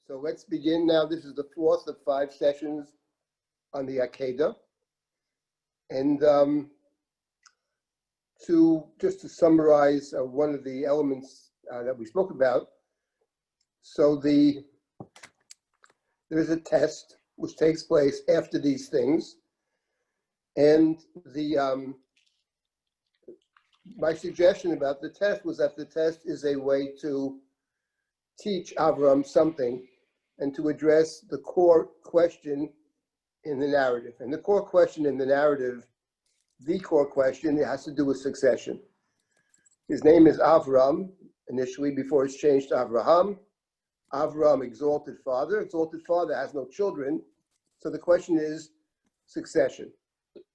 So let's begin now. This is the fourth of 5 sessions on the Akedah. And to summarize one of the elements that we spoke about, so there is a test which takes place after these things, and my suggestion about the test was that the test is a way to teach Avram something and to address the core question in the narrative. And the core question in the narrative, the core question, it has to do with succession. His name is Avram, initially, before it's changed to Avraham. Avram, exalted father. Exalted father has no children. So the question is succession.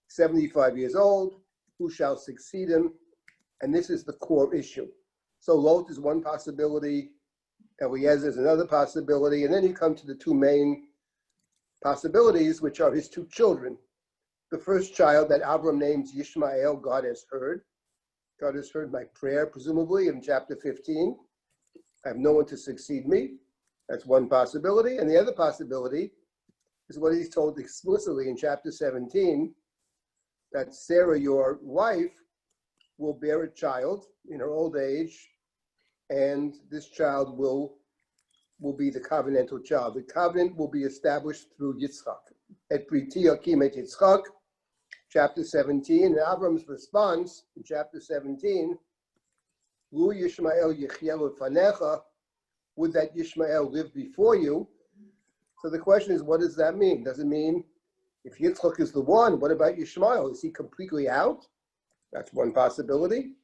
75 years old, who shall succeed him? And this is the core issue. So Lot is one possibility, Eliezer is another possibility, and then you come to the two main possibilities, which are his 2 children. The first child that Avram names Yishmael, God has heard. God has heard my prayer, presumably, in chapter 15. I have no one to succeed me. That's one possibility. And the other possibility is what he's told explicitly in chapter 17, that Sarah, your wife, will bear a child in her old age, and this child will be the covenantal child. The covenant will be established through Yitzchak. Et briti akim et Yitzchak, chapter 17. And Avram's response in chapter 17, Lu Yishmael yichya lefanecha, would that Yishmael live before you? So the question is, what does that mean? Does it mean if Yitzchak is the one, what about Yishmael? Is he completely out? That's one possibility.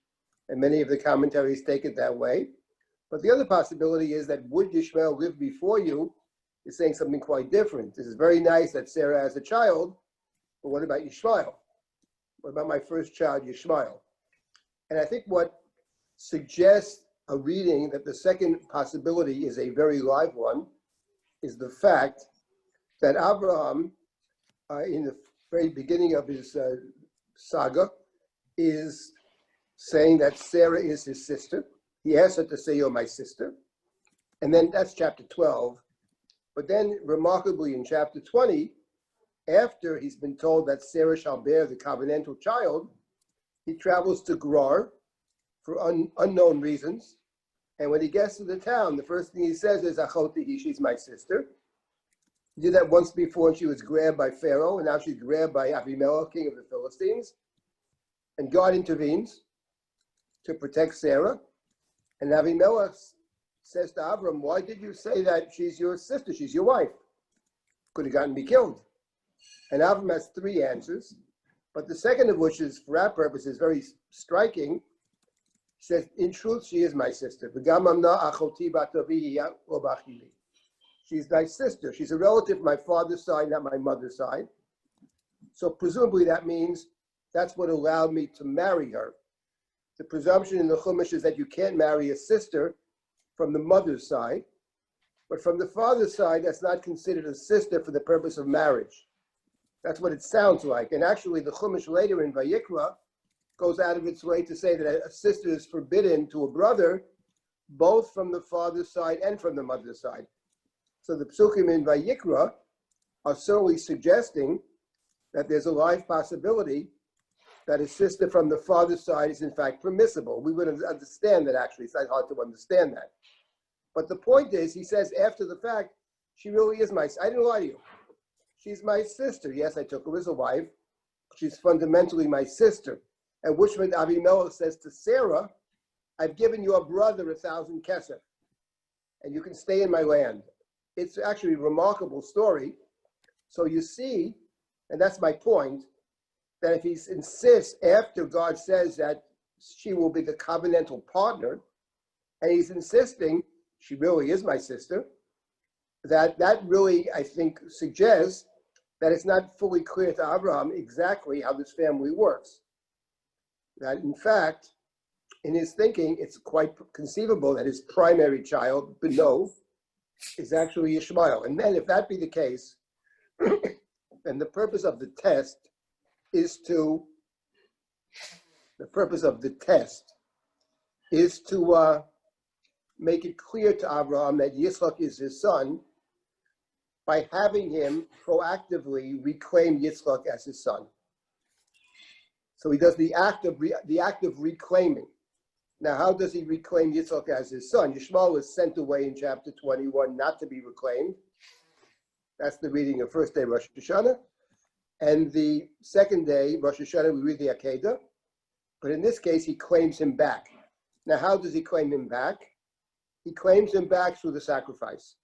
And many of the commentaries take it that way. But the other possibility is that would Yishmael live before you is saying something quite different. This is very nice that Sarah has a child, but what about Yishmael? What about my first child, Yishmael? And I think what suggests a reading that the second possibility is a very live one is the fact that Abraham, in the very beginning of his saga, is saying that Sarah is his sister. He asks her to say, "You're my sister." And then that's chapter 12. But then remarkably in chapter 20, after he's been told that Sarah shall bear the covenantal child, he travels to Gerar for unknown reasons. And when he gets to the town, the first thing he says is, "Achoti, she's my sister." He did that once before, and she was grabbed by Pharaoh, and now she's grabbed by Abimelech, king of the Philistines. And God intervenes to protect Sarah. And Abimelech says to Avram, "Why did you say that she's your sister? She's your wife. Could have gotten me killed." And Avram has 3 answers. But the second of which is, for our purposes, very striking. He says, "In truth, she is my sister. She's thy sister. She's a relative of my father's side, not my mother's side." So presumably that means that's what allowed me to marry her. The presumption in the Chumash is that you can't marry a sister from the mother's side, but from the father's side, that's not considered a sister for the purpose of marriage. That's what it sounds like. And actually, the Chumash later in Vayikra goes out of its way to say that a sister is forbidden to a brother, both from the father's side and from the mother's side. So the Psukim in Vayikra are certainly suggesting that there's a live possibility that a sister from the father's side is in fact permissible. We would understand that actually. It's not hard to understand that. But the point is, he says after the fact, she really is my, I didn't lie to you. She's my sister. Yes, I took her as a wife. She's fundamentally my sister. And which when Abimelech says to Sarah, "I've given your brother 1,000 kesef, and you can stay in my land." It's actually a remarkable story. So you see, and that's my point, that if he insists after God says that she will be the covenantal partner, and he's insisting she really is my sister, that really, I think, suggests that it's not fully clear to Abraham exactly how this family works. That in fact, in his thinking, it's quite conceivable that his primary child, Beno, is actually Ishmael. And then if that be the case, then the purpose of the test is to make it clear to Abraham that Yitzchak is his son, by having him proactively reclaim Yitzchak as his son. So he does the act of reclaiming. Now, how does he reclaim Yitzchak as his son? Yishmael was sent away in chapter 21 not to be reclaimed. That's the reading of first day Rosh Hashanah. And the second day, Rosh Hashanah, we read the Akedah. But in this case, he claims him back. Now, how does he claim him back? He claims him back through the sacrifice.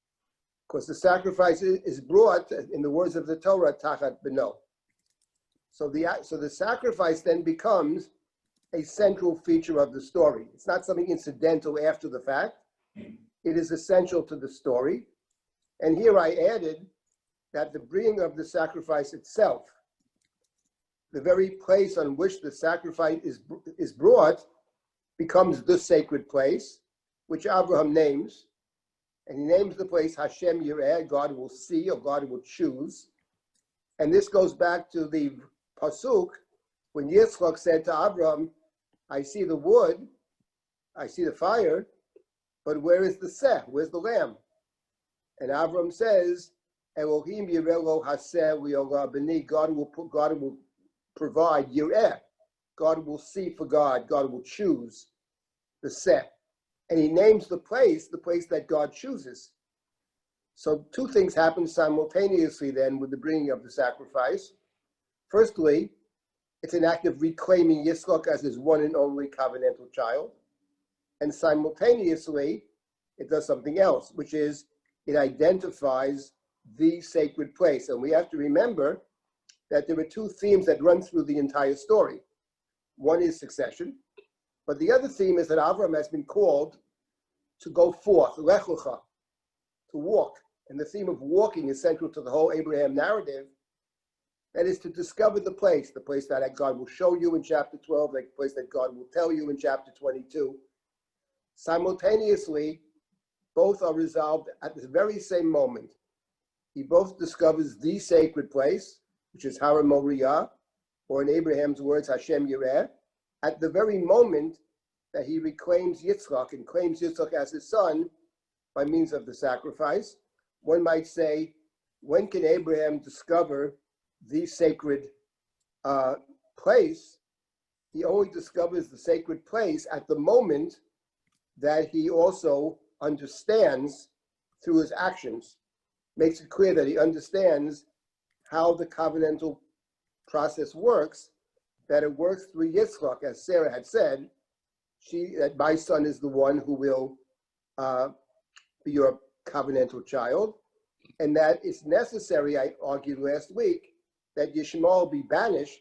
Because the sacrifice is brought, in the words of the Torah, tachat beno. So the sacrifice then becomes a central feature of the story. It's not something incidental after the fact. It is essential to the story. And here I added that the bringing of the sacrifice itself, the very place on which the sacrifice is brought, becomes the sacred place, which Abraham names. And he names the place Hashem Yireh, God will see, or God will choose. And this goes back to the Pasuk, when Yitzchak said to Abraham, I see the wood, I see the fire, but where is the seh? Where's the lamb? And Abraham says, Elohim Yireh lo haseh li'olah b'ni, God will provide Yireh. God will see for God. God will choose the seh. And he names the place that God chooses. So two things happen simultaneously then with the bringing of the sacrifice. Firstly, it's an act of reclaiming Yitzchak as his one and only covenantal child. And simultaneously, it does something else, which is it identifies the sacred place. And we have to remember that there are two themes that run through the entire story. One is succession, but the other theme is that Avram has been called to go forth, lech lecha, to walk. And the theme of walking is central to the whole Abraham narrative. That is to discover the place that God will show you in chapter 12, the place that God will tell you in chapter 22. Simultaneously, both are resolved at the very same moment. He both discovers the sacred place, which is Har Moriah, or in Abraham's words, Hashem Yireh, at the very moment that he reclaims Yitzchak and claims Yitzchak as his son by means of the sacrifice. One might say, when can Abraham discover the sacred place? He only discovers the sacred place at the moment that he also understands through his actions, makes it clear that he understands how the covenantal process works, that it works through Yitzchak, as Sarah had said, that my son is the one who will be your covenantal child, and that it's necessary, I argued last week, that Yishmael be banished,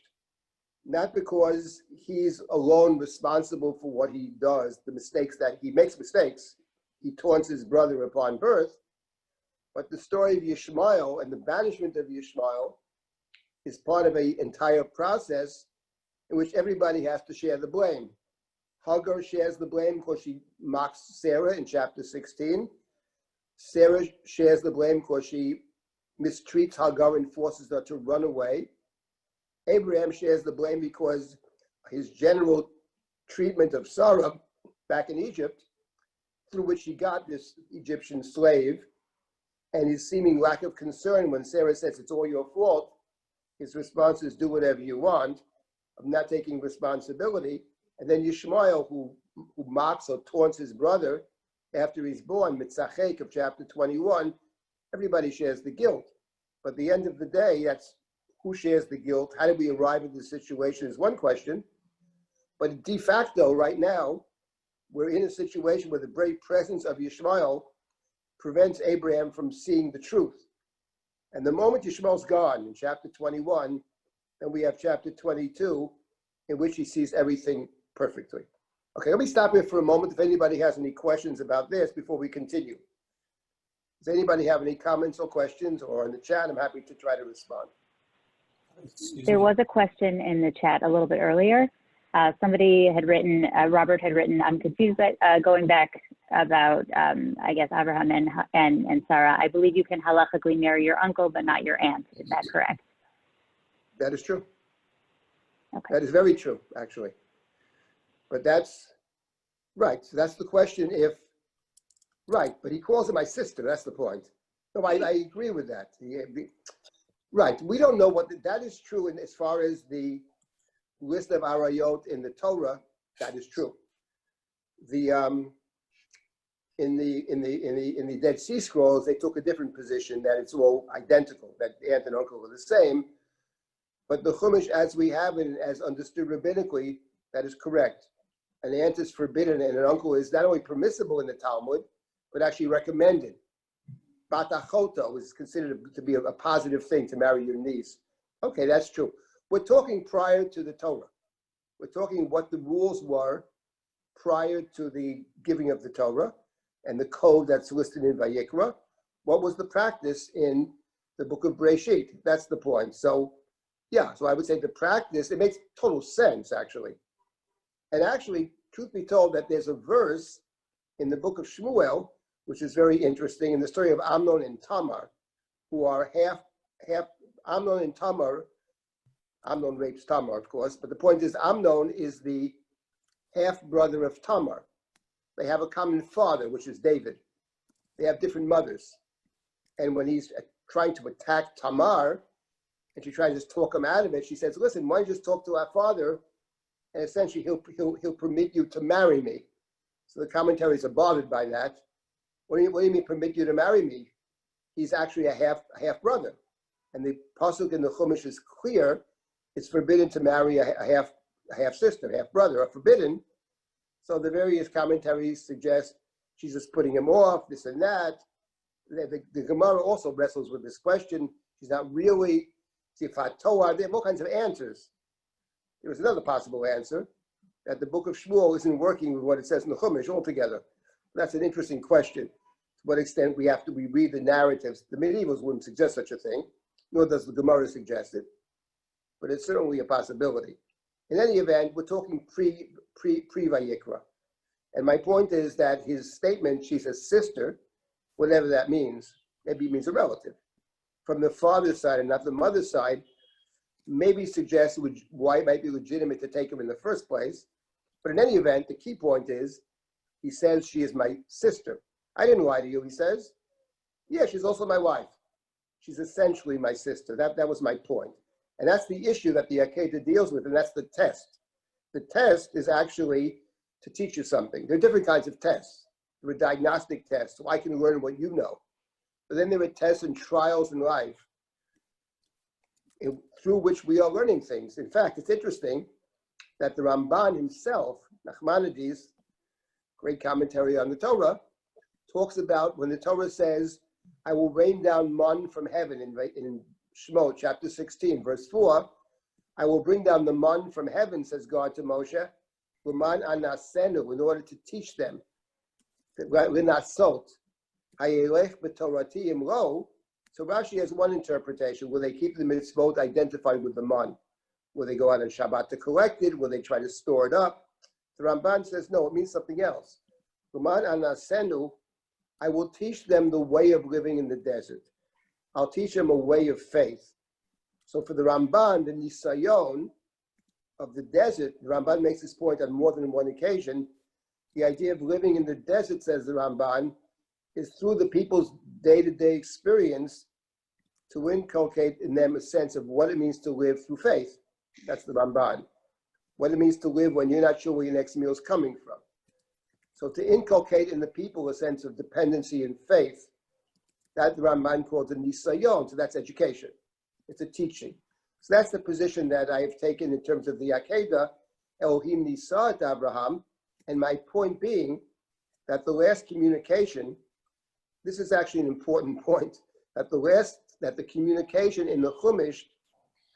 not because he's alone responsible for what he does, the mistakes that he makes mistakes, he taunts his brother upon birth, but the story of Yishmael and the banishment of Yishmael is part of an entire process in which everybody has to share the blame. Hagar shares the blame because she mocks Sarah in chapter 16. Sarah shares the blame because she mistreats Hagar and forces her to run away. Abraham shares the blame because his general treatment of Sarah back in Egypt, through which he got this Egyptian slave, and his seeming lack of concern when Sarah says it's all your fault, his response is do whatever you want. I'm not taking responsibility. And then Yishmael, who mocks or taunts his brother after he's born, Mitzachek of chapter 21, everybody shares the guilt. But at the end of the day, that's who shares the guilt. How did we arrive at this situation is one question. But de facto, right now, we're in a situation where the very presence of Yishmael prevents Abraham from seeing the truth. And the moment Yishmael's gone in chapter 21, then we have chapter 22, in which he sees everything perfectly. Okay, let me stop here for a moment if anybody has any questions about this before we continue. Does anybody have any comments or questions, or in the chat? I'm happy to try to respond. There was a question in the chat a little bit earlier. Somebody had written, Robert had written, I'm confused, but going back about, I guess, Abraham and Sarah, I believe you can halachically marry your uncle, but not your aunt. Is that correct? That is true. Okay. That is very true, actually. But that's right. So that's the question if, right, but he calls her my sister. That's the point. No, I agree with that. Right. We don't know what that is true. And as far as the list of arayot in the Torah, that is true. The in the Dead Sea Scrolls, they took a different position that it's all identical, that the aunt and uncle are the same. But the Chumash, as we have it, as understood rabbinically, that is correct. An aunt is forbidden, and an uncle is not only permissible in the Talmud, but actually recommended. Bat achota was considered to be a positive thing to marry your niece. Okay, that's true. We're talking prior to the Torah. We're talking what the rules were prior to the giving of the Torah and the code that's listed in Vayikra. What was the practice in the book of Breshit? That's the point. So, yeah, so I would say the practice, it makes total sense, actually. And actually, truth be told, that there's a verse in the book of Shmuel, which is very interesting, in the story of Amnon and Tamar, who are half Amnon and Tamar. Amnon rapes Tamar, of course, but the point is Amnon is the half-brother of Tamar. They have a common father, which is David. They have different mothers. And when he's trying to attack Tamar, and she tries to talk him out of it, she says, listen, why don't you just talk to our father, and essentially he'll permit you to marry me. So the commentaries are bothered by that. What do you mean permit you to marry me? He's actually a half brother. And the pasuk in the Chumash is clear. It's forbidden to marry a half sister, half brother, are forbidden. So the various commentaries suggest she's just putting him off, this and that. The Gemara also wrestles with this question. She's not really Sifat Torah. They have all kinds of answers. There was another possible answer, that the book of Shmuel isn't working with what it says in the Chumash altogether. That's an interesting question. To what extent we read the narratives. The medievals wouldn't suggest such a thing, nor does the Gemara suggest it, but it's certainly a possibility. In any event, we're talking pre-Vayikra. And my point is that his statement, she's a sister, whatever that means, maybe it means a relative. From the father's side and not the mother's side, maybe suggests why it might be legitimate to take him in the first place. But in any event, the key point is, he says she is my sister. I didn't lie to you, he says. Yeah, she's also my wife. She's essentially my sister. That was my point. And that's the issue that the Akedat deals with, and that's the test. The test is actually to teach you something. There are different kinds of tests. There are diagnostic tests, so I can learn what you know. But then there are tests and trials in life through which we are learning things. In fact, it's interesting that the Ramban himself, Nachmanides, great commentary on the Torah, talks about when the Torah says, I will rain down man from heaven in Shemot, chapter 16, verse 4, I will bring down the man from heaven, says God to Moshe, L'man anasenu, in order to teach them, L'nasot, hayelech b'torati imlo. So Rashi has one interpretation. Will they keep the mitzvot identified with the man? Will they go out on Shabbat to collect it? Will they try to store it up? The Ramban says, no, it means something else. L'man anasenu, I will teach them the way of living in the desert. I'll teach them a way of faith. So for the Ramban, the Nisayon of the desert, the Ramban makes this point on more than one occasion. The idea of living in the desert, says the Ramban, is through the people's day-to-day experience to inculcate in them a sense of what it means to live through faith. That's the Ramban. What it means to live when you're not sure where your next meal is coming from. So to inculcate in the people a sense of dependency and faith, that the Ramban calls a nisayon, so that's education. It's a teaching. So that's the position that I have taken in terms of the Akedah, Elohim Nisa at Abraham, and my point being that the last communication, this is actually an important point, that the communication in the Chumash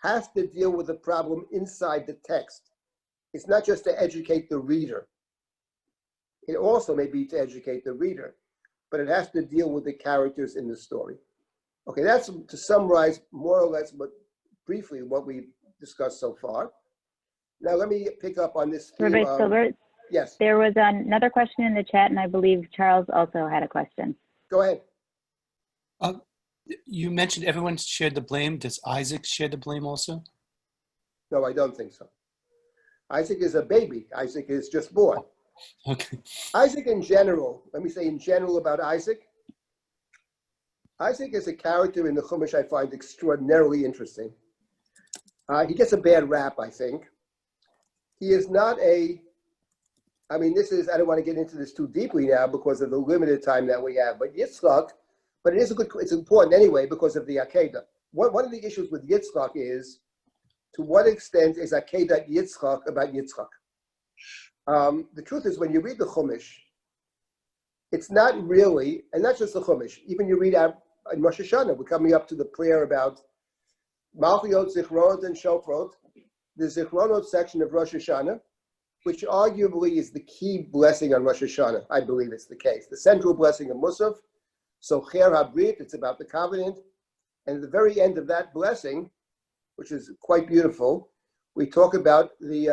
has to deal with the problem inside the text. It's not just to educate the reader. It also may be to educate the reader, but it has to deal with the characters in the story. Okay, that's to summarize more or less, but briefly, what we've discussed so far. Now let me pick up on this theme. Rabbi Silber, yes. There was another question in the chat, and I believe Charles also had a question. Go ahead. You mentioned everyone shared the blame. Does Isaac share the blame also? No, I don't think so. Isaac is a baby. Isaac is just born. Okay. Isaac in general, let me say in general about Isaac, Isaac is a character in the Chumash I find extraordinarily interesting. He gets a bad rap, I think. He is not I don't want to get into this too deeply now because of the limited time that we have, but Yitzchak, but it's important anyway because of the Akedah. One of the issues with Yitzchak is, to what extent is Akedat Yitzchak about Yitzchak? The truth is, when you read the Chumash, it's not really, and not just the Chumash, even you read out in Rosh Hashanah, we're coming up to the prayer about Malchiot, Zichronot, and Shofrot, the Zichronot section of Rosh Hashanah, which arguably is the key blessing on Rosh Hashanah. I believe it's the case. The central blessing of Musaf, so Cher HaBrit, it's about the covenant, and at the very end of that blessing, which is quite beautiful, we talk about the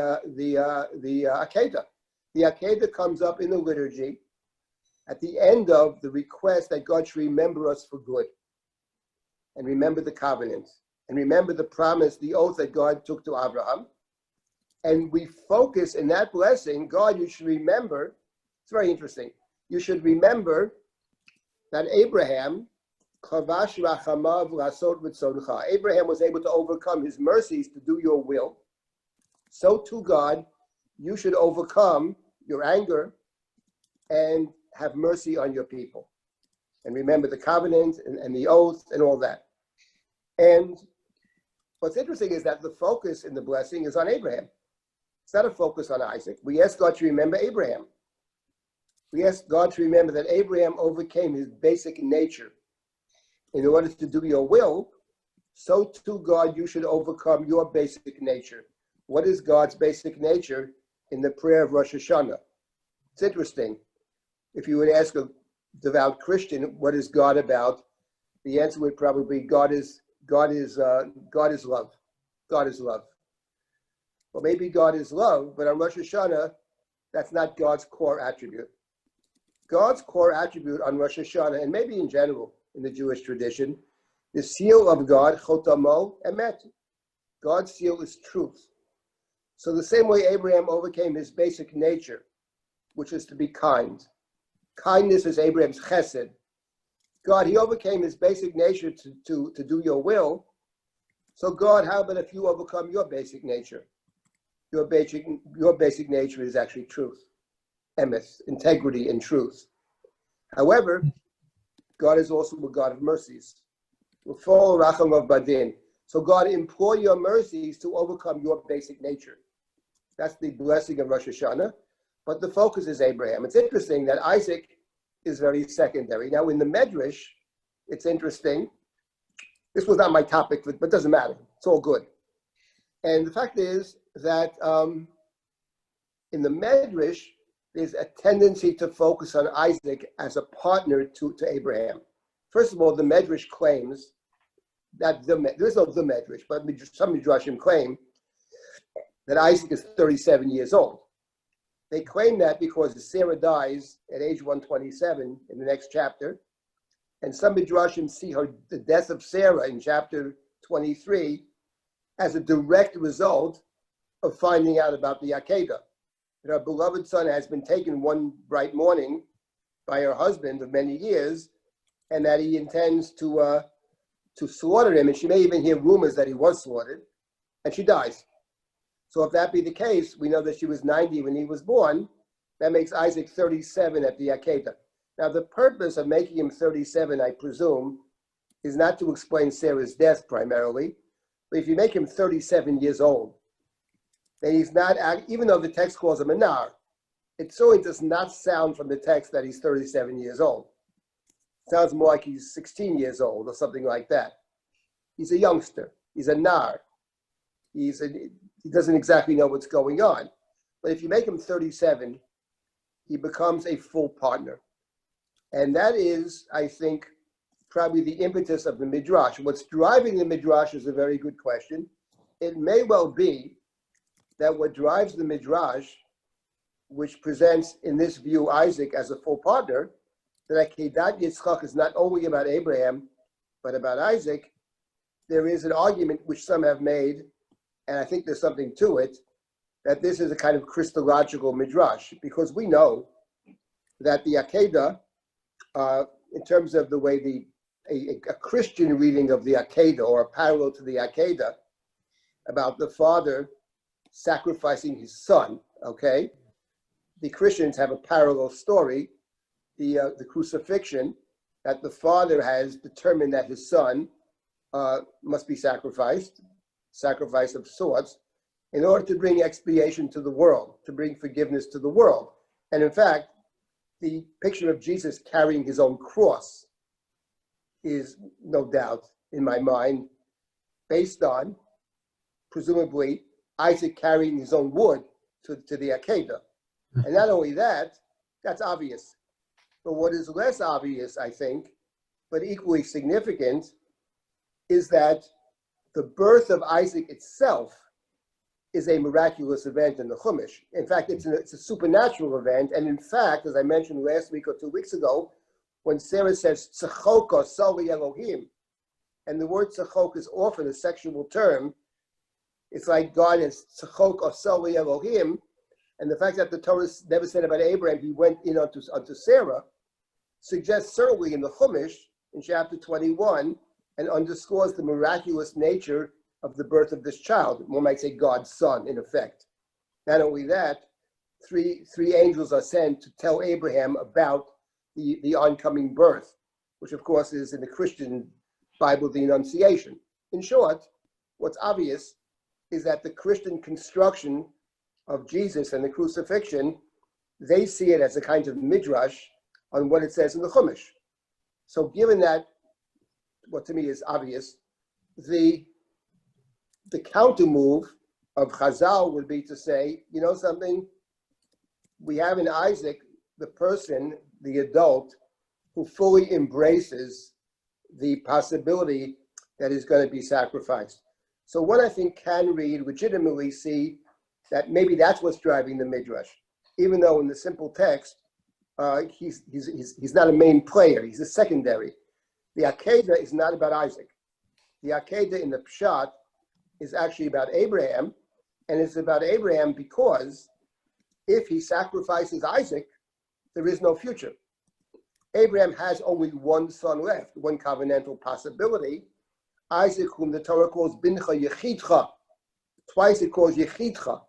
Akedah. The Akedah comes up in the liturgy at the end of the request that God should remember us for good, and remember the covenant, and remember the promise, the oath that God took to Abraham. And we focus in that blessing, God, you should remember, it's very interesting, you should remember that Abraham was able to overcome his mercies to do your will. So too, God, you should overcome your anger and have mercy on your people. And remember the covenant and the oath and all that. And what's interesting is that the focus in the blessing is on Abraham. It's not a focus on Isaac. We ask God to remember Abraham. We ask God to remember that Abraham overcame his basic nature in order to do your will. So too, God, you should overcome your basic nature. What is God's basic nature in the prayer of Rosh Hashanah? It's interesting. If you would ask a devout Christian, what is God about? The answer would probably be God is love. God is love. Well, maybe God is love, but on Rosh Hashanah, that's not God's core attribute. God's core attribute on Rosh Hashanah, and maybe in general in the Jewish tradition, the seal of God, chotamo emet. God's seal is truth. So the same way Abraham overcame his basic nature, which is to be kind. Kindness is Abraham's chesed. God, he overcame his basic nature to do your will. So God, how about if you overcome your basic nature? Your basic nature is actually truth, emes, integrity and truth. However, God is also a God of mercies. So God, implore your mercies to overcome your basic nature. That's the blessing of Rosh Hashanah. But the focus is Abraham. It's interesting that Isaac is very secondary. Now in the Medrash, it's interesting. This was not my topic, but it doesn't matter. It's all good. And the fact is that in the Medrash, there's a tendency to focus on Isaac as a partner to Abraham. First of all, the Medrash claims that there is no the Medrash, but some Midrashim claim that Isaac is 37 years old. They claim that because Sarah dies at age 127 in the next chapter, and some Midrashim see the death of Sarah in chapter 23 as a direct result of finding out about the Akedah. That her beloved son has been taken one bright morning by her husband of many years, and that he intends to slaughter him, and she may even hear rumors that he was slaughtered, and she dies. So if that be the case, we know that she was 90 when he was born. That makes Isaac 37 at the Akedah. Now the purpose of making him 37, I presume, is not to explain Sarah's death primarily, but if you make him 37 years old, then he's not, even though the text calls him a nar, it certainly does not sound from the text that he's 37 years old. It sounds more like he's 16 years old or something like that. He's a youngster. He's a nar. He doesn't exactly know what's going on. But if you make him 37, he becomes a full partner. And that is, I think, probably the impetus of the Midrash. What's driving the Midrash is a very good question. It may well be that what drives the Midrash, which presents in this view Isaac as a full partner, that Akedat Yitzchak is not only about Abraham, but about Isaac. There is an argument which some have made, and I think there's something to it, that this is a kind of Christological Midrash, because we know that the Akedah, in terms of the way the a Christian reading of the Akedah, or a parallel to the Akedah, about the father sacrificing his son, okay? The Christians have a parallel story, the crucifixion, that the father has determined that his son must be sacrificed, sacrifice of sorts, in order to bring expiation to the world, to bring forgiveness to the world. And in fact, the picture of Jesus carrying his own cross is no doubt, in my mind, based on, presumably, Isaac carrying his own wood to the Akedah. And not only that, that's obvious. But what is less obvious, I think, but equally significant, is that the birth of Isaac itself is a miraculous event in the Chumash. In fact, it's a supernatural event. And in fact, as I mentioned last week or 2 weeks ago, when Sarah says, Tzachoka Sali Elohim, and the word tzachok is often a sexual term, it's like God is Tzachoka Sali Elohim, and the fact that the Torah never said about Abraham, he went in unto Sarah, suggests certainly in the Chumash, in chapter 21, and underscores the miraculous nature of the birth of this child. One might say God's son, in effect. Not only that, three angels are sent to tell Abraham about the oncoming birth, which of course is in the Christian Bible, the Annunciation. In short, what's obvious is that the Christian construction of Jesus and the crucifixion, they see it as a kind of midrash on what it says in the Chumash. So given that, what to me is obvious, the counter move of Chazal would be to say, you know something, we have in Isaac the person, the adult, who fully embraces the possibility that he's going to be sacrificed. So one, I think, can read, legitimately see that maybe that's what's driving the midrash, even though in the simple text, he's not a main player, he's a secondary. The Akedah is not about Isaac. The Akedah in the Pshat is actually about Abraham, and it's about Abraham because if he sacrifices Isaac, there is no future. Abraham has only one son left, one covenantal possibility, Isaac, whom the Torah calls Bincha Yechidcha. Twice it calls Yechidcha,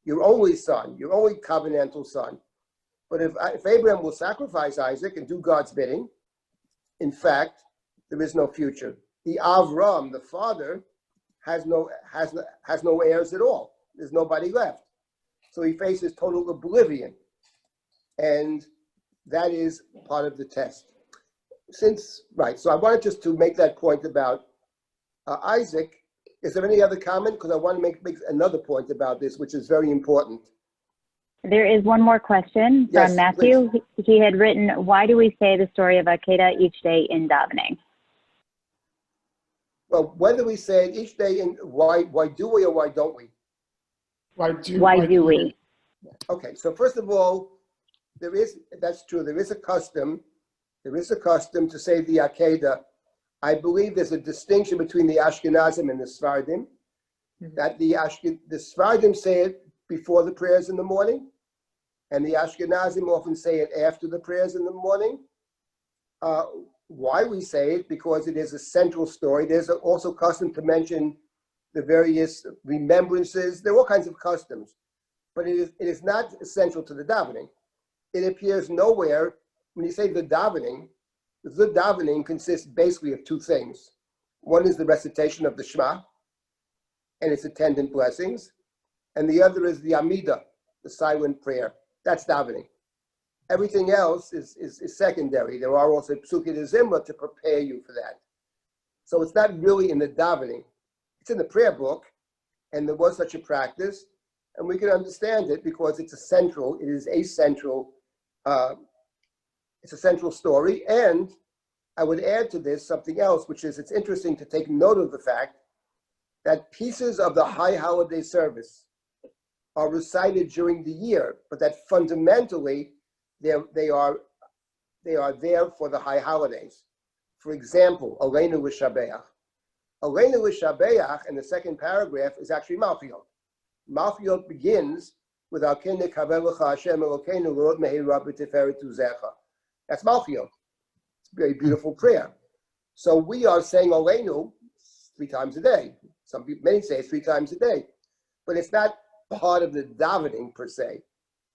your only son, your only covenantal son. But if Abraham will sacrifice Isaac and do God's bidding, in fact, there is no future. The Avram, the father, has no heirs at all. There's nobody left. So he faces total oblivion. And that is part of the test. So I wanted just to make that point about Isaac. Is there any other comment? Because I want to make another point about this, which is very important. There is one more question from Matthew. Please. He had written, why do we say the story of Akedah each day in Davening? Well, whether we say it each day, and why do we or why don't we? Why do we? Okay, so first of all, that's true, there is a custom to say the Akedah. I believe there's a distinction between the Ashkenazim and the Sephardim, that the Sephardim say it before the prayers in the morning, and the Ashkenazim often say it after the prayers in the morning. Why we say it? Because it is a central story. There's also custom to mention the various remembrances. There are all kinds of customs, but it is not essential to the davening. It appears nowhere. When you say the davening consists basically of two things. One is the recitation of the Shema and its attendant blessings, and the other is the Amidah, the silent prayer. That's davening. Everything else is secondary. There are also psukim de zimra to prepare you for that. So it's not really in the davening. It's in the prayer book, and there was such a practice, and we can understand it because it's a central story. And I would add to this something else, which is it's interesting to take note of the fact that pieces of the high holiday service are recited during the year, but that fundamentally they are there for the high holidays. For example, Aleinu L'Shabeach. Aleinu L'Shabeach in the second paragraph is actually Malchiot. Malchiot begins with Alkene Kavelecha Hashem Elokeinu Lord Mehira B'Tiferet Uzecha. That's Malchiot. It's a very beautiful prayer. So we are saying Aleinu 3 times a day. Many say 3 times a day, but it's not part of the davening per se.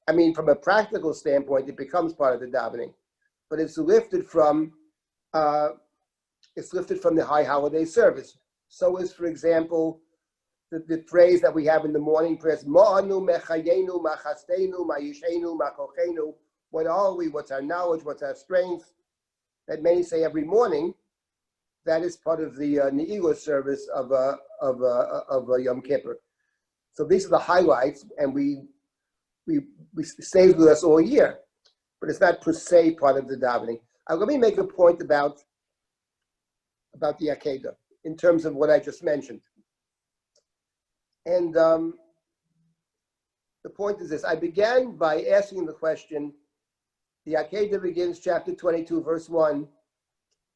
I mean, from a practical standpoint, it becomes part of the davening, but it's lifted from the high holiday service. So is, for example, the phrase that we have in the morning prayers, Ma'anu mechayenu machastenu ma'yishenu ma'kochenu. What are we? What's our knowledge? What's our strength? That many say every morning. That is part of the Ne'ilah service of Yom Kippur. So these are the highlights, and we stays with us all year, but it's not per se part of the davening. Let me make a point about the Akedah in terms of what I just mentioned. And the point is this: I began by asking the question. The Akedah begins chapter 22, verse 1.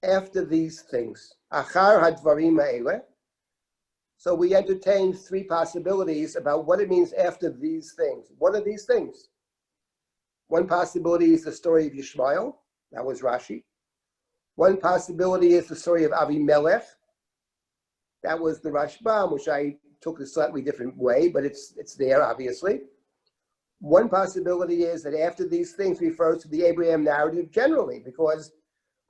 After these things, achar hadvarim ha'eleh. So we entertained 3 possibilities about what it means after these things. What are these things? One possibility is the story of Yishmael. That was Rashi. One possibility is the story of Avimelech. That was the Rashbam, which I took a slightly different way, but it's there, obviously. One possibility is that after these things refers to the Abraham narrative generally, because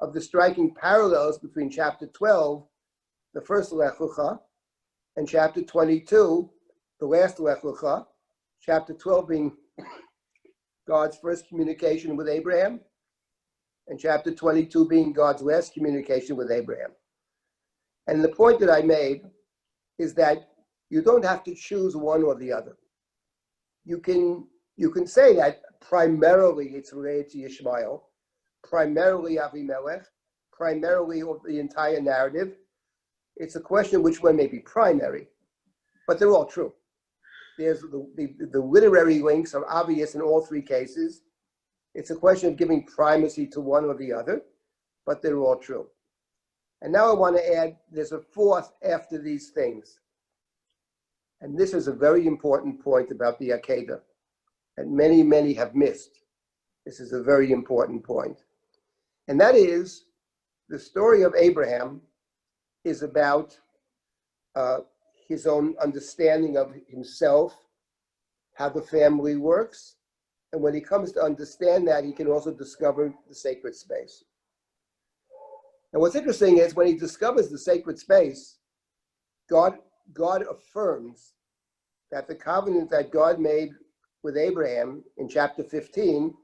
of the striking parallels between chapter 12, the first Lech Lecha, and chapter 22, the last Lech Lecha, chapter 12 being God's first communication with Abraham, and chapter 22 being God's last communication with Abraham. And the point that I made is that you don't have to choose one or the other. You can say that primarily it's related to Yishmael, primarily Avimelech, primarily the entire narrative. It's a question which one may be primary, but they're all true. There's the literary links are obvious in all 3 cases. It's a question of giving primacy to one or the other, but they're all true. And now I want to add, there's a 4th after these things. And this is a very important point about the Akedah, that many have missed. This is a very important point. And that is, the story of Abraham is about his own understanding of himself, how the family works. And when he comes to understand that, he can also discover the sacred space. And what's interesting is when he discovers the sacred space, God affirms that the covenant that God made with Abraham in chapter 15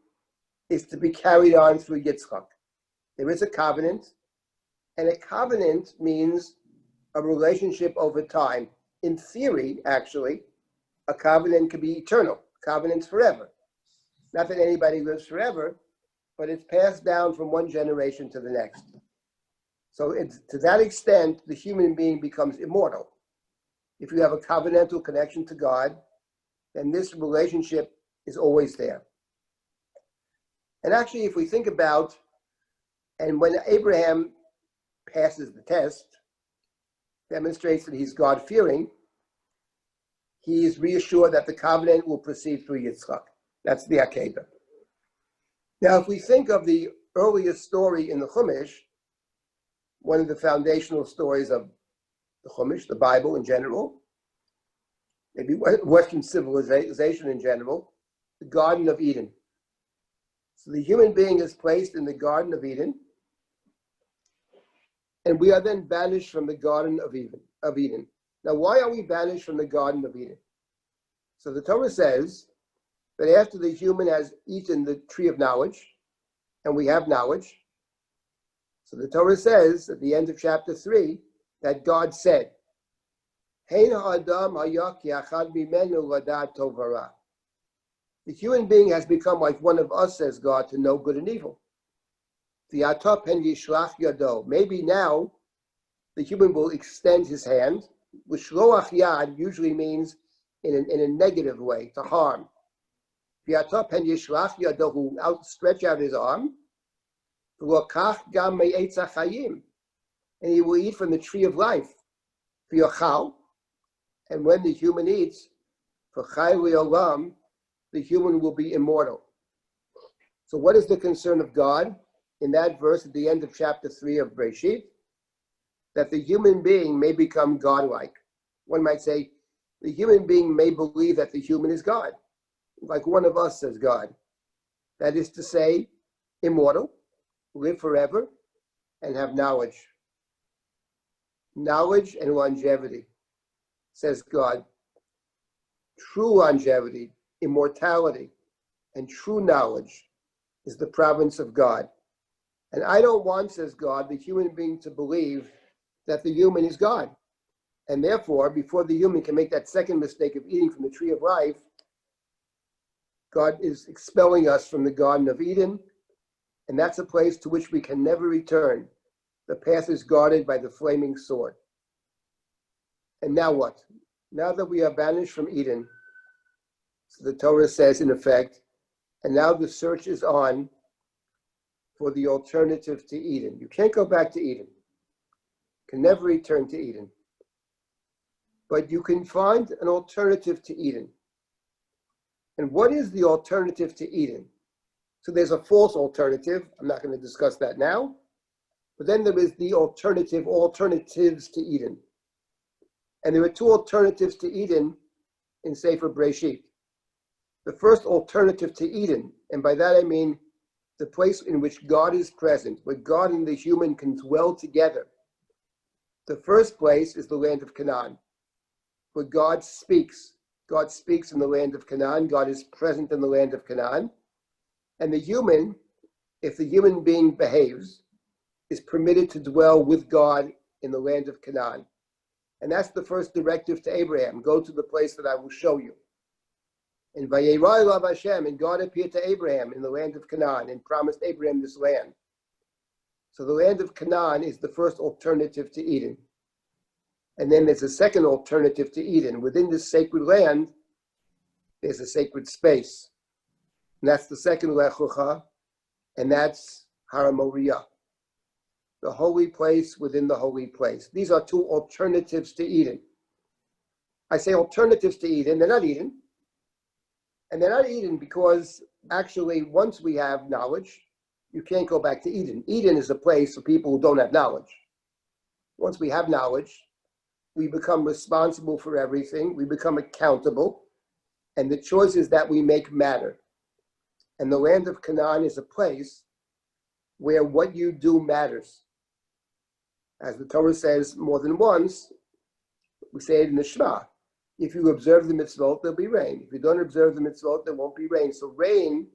is to be carried on through Yitzchak. There is a covenant, and a covenant means a relationship over time. In theory, actually, a covenant could be eternal. Covenant's forever. Not that anybody lives forever, but it's passed down from one generation to the next. So to that extent, the human being becomes immortal. If you have a covenantal connection to God, then this relationship is always there. And actually, if we think about, and when Abraham passes the test, demonstrates that he's God-fearing, he is reassured that the covenant will proceed through Yitzchak. That's the Akedah. Now, if we think of the earliest story in the Chumash, one of the foundational stories of the Chumash, the Bible in general, maybe Western civilization in general, the Garden of Eden. So the human being is placed in the Garden of Eden, and we are then banished from the Garden of Eden. Now, why are we banished from the Garden of Eden? So the Torah says that after the human has eaten the tree of knowledge, and we have knowledge, so the Torah says at the end of chapter 3 that God said, the human being has become like one of us, says God, to know good and evil. Maybe now the human will extend his hand, which shloach yad usually means in a negative way, to harm. He will outstretch out his arm, and he will eat from the tree of life. And when the human eats, the human will be immortal. So what is the concern of God in that verse at the end of chapter 3 of Bereshit? that the human being may become godlike. One might say, the human being may believe that the human is God, like one of us as God. That is to say, immortal, live forever, and have knowledge. Knowledge and longevity, says God. True longevity, immortality, and true knowledge is the province of God. And I don't want, says God, the human being to believe that the human is God. And therefore, before the human can make that second mistake of eating from the tree of life, God is expelling us from the Garden of Eden, and that's a place to which we can never return. The path is guarded by the flaming sword. And now what? Now that we are banished from Eden, so the Torah says in effect, and now the search is on for the alternative to Eden. You can't go back to Eden. You can never return to Eden. But you can find an alternative to Eden. And what is the alternative to Eden? So there's a false alternative. I'm not going to discuss that now. But then there is the alternatives to Eden. And there are two alternatives to Eden in Sefer Breshit. The first alternative to Eden, and by that I mean the place in which God is present, where God and the human can dwell together. The first place is the land of Canaan, where God speaks. God speaks in the land of Canaan. God is present in the land of Canaan. And the human, if the human being behaves, is permitted to dwell with God in the land of Canaan. And that's the first directive to Abraham. Go to the place that I will show you. And Vayera elav Hashem, and God appeared to Abraham in the land of Canaan and promised Abraham this land. So the land of Canaan is the first alternative to Eden. And then there's a second alternative to Eden. Within this sacred land, there's a sacred space. And that's the second Lech Lecha, and that's Har Moriah, the holy place within the holy place. These are two alternatives to Eden. I say alternatives to Eden, they're not Eden. And they're not Eden because actually once we have knowledge, you can't go back to Eden. Eden is a place for people who don't have knowledge. Once we have knowledge, we become responsible for everything. We become accountable. And the choices that we make matter. And the land of Canaan is a place where what you do matters. As the Torah says more than once, we say it in the Shema. If you observe the mitzvot, there'll be rain. If you don't observe the mitzvot, there won't be rain. So rain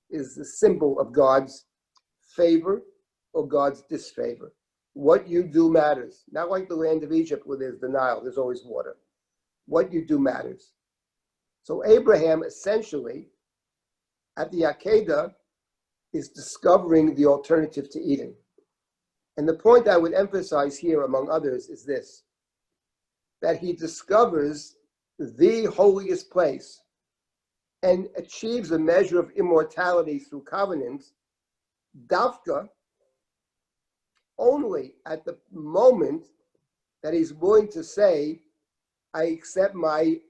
is the symbol of God's favor or God's disfavor. What you do matters. Not like the land of Egypt where there's the Nile, there's always water. What you do matters. So Abraham essentially, at the Akedah, is discovering the alternative to Eden. And the point I would emphasize here, among others, is this, that he discovers the holiest place and achieves a measure of immortality through covenants, Dafka, only at the moment that he's willing to say, I accept my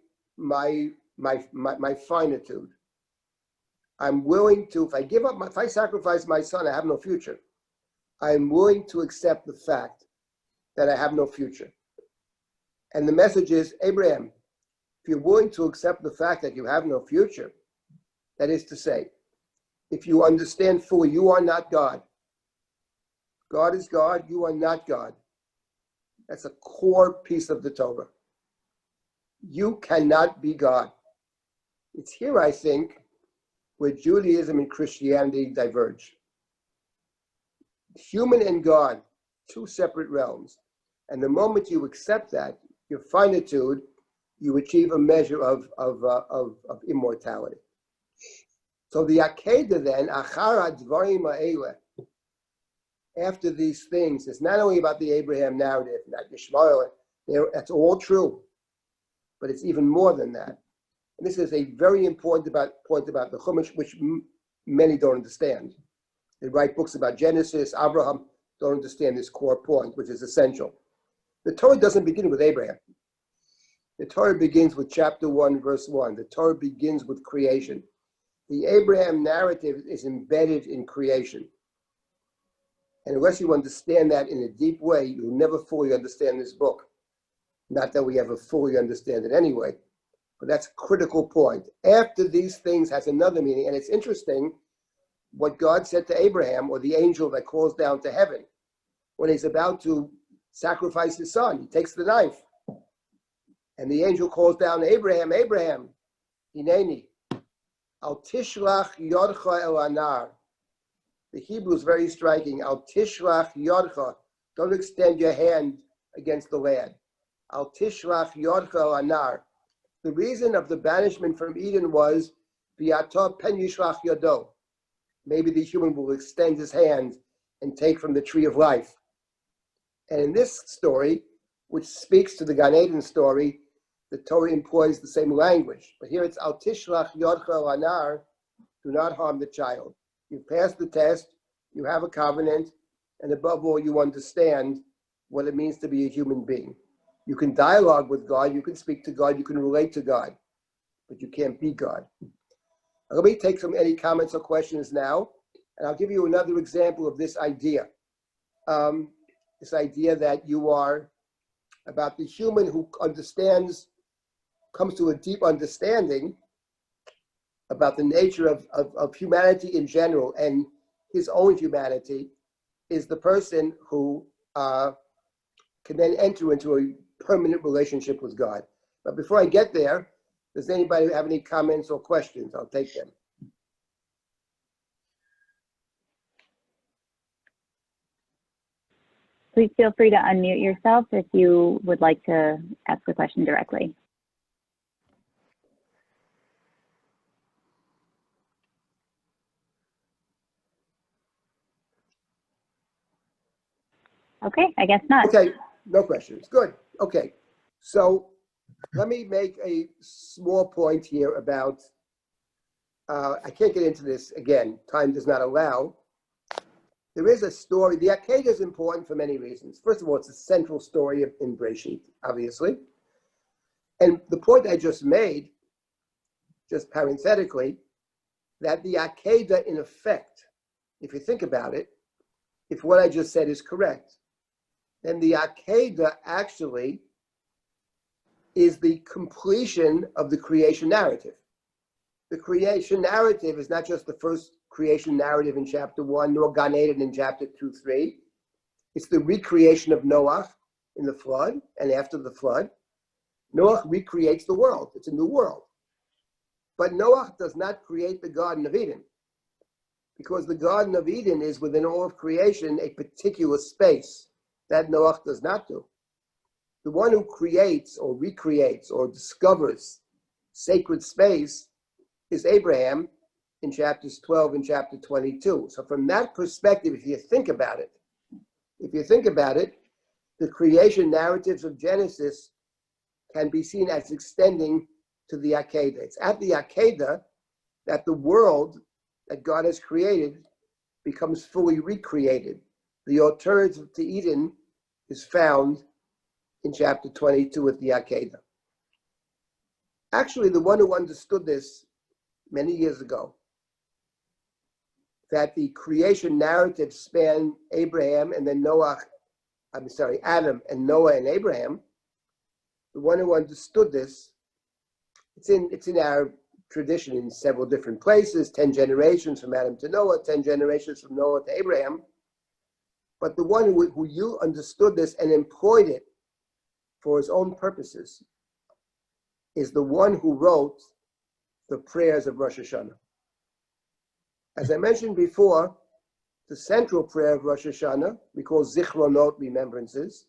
finitude. I'm willing to, if I sacrifice my son, I have no future. I'm willing to accept the fact that I have no future. And the message is, Abraham, if you're willing to accept the fact that you have no future, that is to say, if you understand fully you are not God, God is God, you are not God. That's a core piece of the Torah. You cannot be God. It's here, I think, where Judaism and Christianity diverge. Human and God, two separate realms. And the moment you accept that, your finitude, you achieve a measure of immortality. So the Akedah then, Achara Dvarim Ha'eleh, after these things, it's not only about the Abraham narrative, not Yishmael, that's all true, but it's even more than that. And this is a very important point about the Chumash, which many don't understand. They write books about Genesis, Abraham, don't understand this core point, which is essential. The Torah doesn't begin with Abraham. The Torah begins with chapter 1, verse 1. The Torah begins with creation. The Abraham narrative is embedded in creation. And unless you understand that in a deep way, you'll never fully understand this book. Not that we ever fully understand it anyway, but that's a critical point. After these things has another meaning, and it's interesting what God said to Abraham, or the angel that calls down to heaven, when he's about to sacrifice his son. He takes the knife, and the angel calls down to Abraham, Abraham, hineni, al tishlach yodcha el anar. The Hebrew is very striking. Al tishlach yodcha, don't extend your hand against the lad. Al tishlach yodcha el anar. The reason of the banishment from Eden was v'ato pen yishlach yodo. Maybe the human will extend his hand and take from the tree of life. And in this story, which speaks to the Gan Eden story, the Torah employs the same language. But here it's al tishlach yodcha el anar, do not harm the child. You've passed the test, you have a covenant, and above all, you understand what it means to be a human being. You can dialogue with God, you can speak to God, you can relate to God, but you can't be God. Let me take any comments or questions now, and I'll give you another example of this idea. This idea that you are about the human who understands, comes to a deep understanding about the nature of humanity in general and his own humanity, is the person who can then enter into a permanent relationship with God. But before I get there, does anybody have any comments or questions? I'll take them. Please feel free to unmute yourself if you would like to ask a question directly. Okay, I guess not. Okay, no questions. Good. Okay, so let me make a small point here about, I can't get into this again, time does not allow. There is a story, the Akedah is important for many reasons. First of all, it's a central story in Bereshit, obviously. And the point I just made, just parenthetically, that the Akedah in effect, if you think about it, if what I just said is correct, then the Akedah actually is the completion of the creation narrative. The creation narrative is not just the first creation narrative in chapter 1, nor Gan Eden in chapter 2, 3. It's the recreation of Noah in the flood and after the flood. Noah recreates the world. It's a new world. But Noah does not create the Garden of Eden, because the Garden of Eden is within all of creation a particular space that Noah does not do. The one who creates or recreates or discovers sacred space is Abraham in chapters 12 and chapter 22. So from that perspective, if you think about it, the creation narratives of Genesis can be seen as extending to the Akedah. It's at the Akedah that the world that God has created becomes fully recreated. The alternative to Eden is found in chapter 22 with the Akedah. Actually, the one who understood this many years ago, that the creation narrative spanned Adam and Noah and Abraham, the one who understood this, it's in our tradition in several different places, 10 generations from Adam to Noah, 10 generations from Noah to Abraham. But the one who you understood this and employed it for his own purposes is the one who wrote the prayers of Rosh Hashanah. As I mentioned before, the central prayer of Rosh Hashanah, we call Zichronot, remembrances.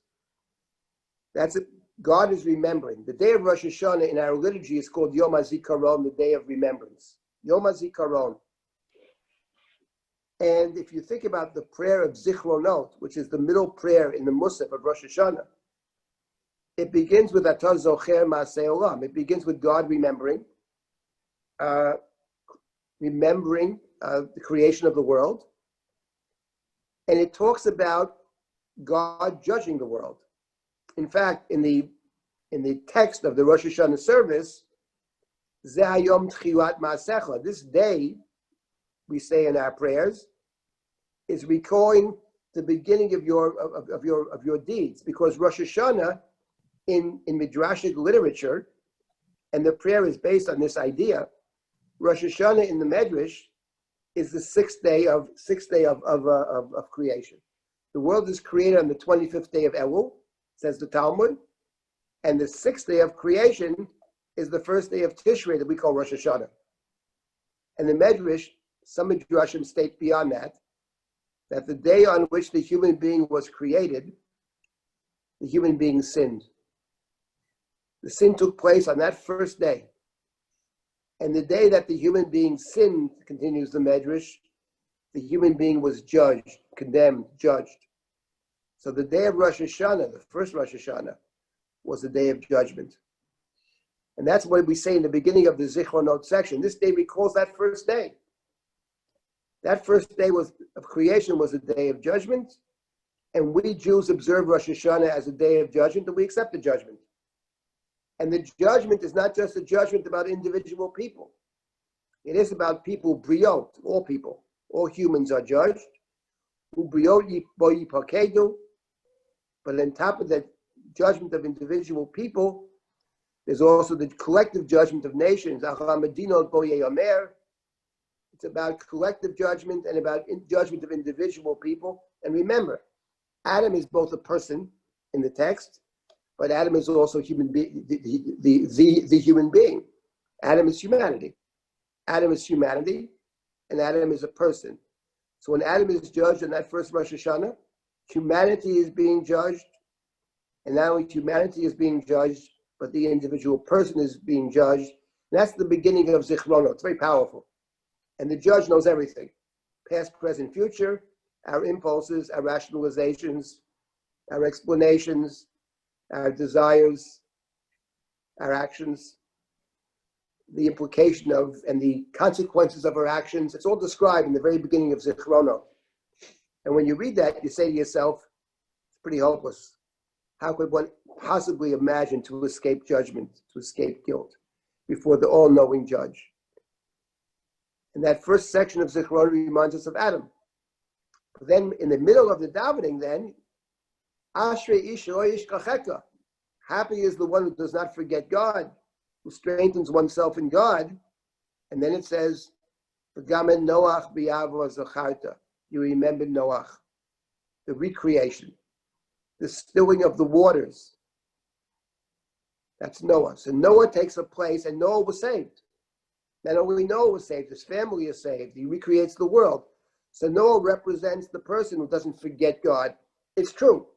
That's it. God is remembering. The day of Rosh Hashanah in our liturgy is called Yom HaZikaron, the day of remembrance. Yom HaZikaron. And if you think about the prayer of Zichronot, which is the middle prayer in the Musaf of Rosh Hashanah, it begins with Atah Zocher Ma'aseh Olam. It begins with God remembering, the creation of the world. And it talks about God judging the world. In fact, in the text of the Rosh Hashanah service, Zeh Hayom Tchilat Ma'asecha, this day, we say in our prayers, is recalling the beginning of your deeds, because Rosh Hashanah in Midrashic literature, and the prayer is based on this idea. Rosh Hashanah in the Medrash is the sixth day of creation. The world is created on the 25th day of Elul, says the Talmud, and the sixth day of creation is the first day of Tishrei that we call Rosh Hashanah. And the Medrash, some Midrashim state beyond that the day on which the human being was created, the human being sinned. The sin took place on that first day. And the day that the human being sinned, continues the Medrash, the human being was judged, condemned, judged. So the day of Rosh Hashanah, the first Rosh Hashanah, was the day of judgment. And that's what we say in the beginning of the Zichronot section. This day recalls that first day. That first day of creation was a day of judgment. And we Jews observe Rosh Hashanah as a day of judgment, and we accept the judgment. And the judgment is not just a judgment about individual people. It is about people, briot, all people. All humans are judged. But on top of that judgment of individual people, there's also the collective judgment of nations. It's about collective judgment and about judgment of individual people. And remember, Adam is both a person in the text, but Adam is also human the human being. Adam is humanity. Adam is humanity, and Adam is a person. So when Adam is judged on that first Rosh Hashanah, humanity is being judged, and not only humanity is being judged, but the individual person is being judged. And that's the beginning of Zichrono. It's very powerful. And the judge knows everything. Past, present, future, our impulses, our rationalizations, our explanations, our desires, our actions, the implication of and the consequences of our actions. It's all described in the very beginning of Zichrono. And when you read that, you say to yourself, it's pretty hopeless. How could one possibly imagine to escape judgment, to escape guilt before the all-knowing judge? And that first section of Zichrono reminds us of Adam. But then in the middle of the davening then, Ashrei ish lo yishkacheka. Happy is the one who does not forget God, who strengthens oneself in God. And then it says, V'gamen Noach b'yavo zacharta. You remember Noach, the recreation, the stilling of the waters. That's Noah. So Noah takes a place, and Noah was saved. Not only Noah was saved, his family is saved. He recreates the world. So Noah represents the person who doesn't forget God. It's true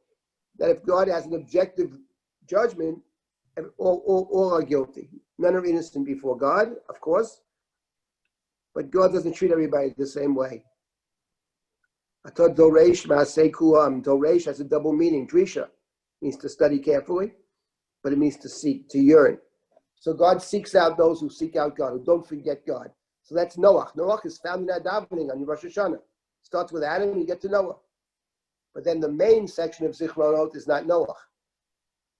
that if God has an objective judgment, all are guilty. None are innocent before God, of course, but God doesn't treat everybody the same way. Atad doresh ma'aseh kulam. Doresh has a double meaning. Drisha means to study carefully, but it means to seek, to yearn. So God seeks out those who seek out God, who don't forget God. So that's Noach. Noach is found in that davening on Rosh Hashanah. Starts with Adam, and you get to Noah. But then the main section of Zichronot is not Noach.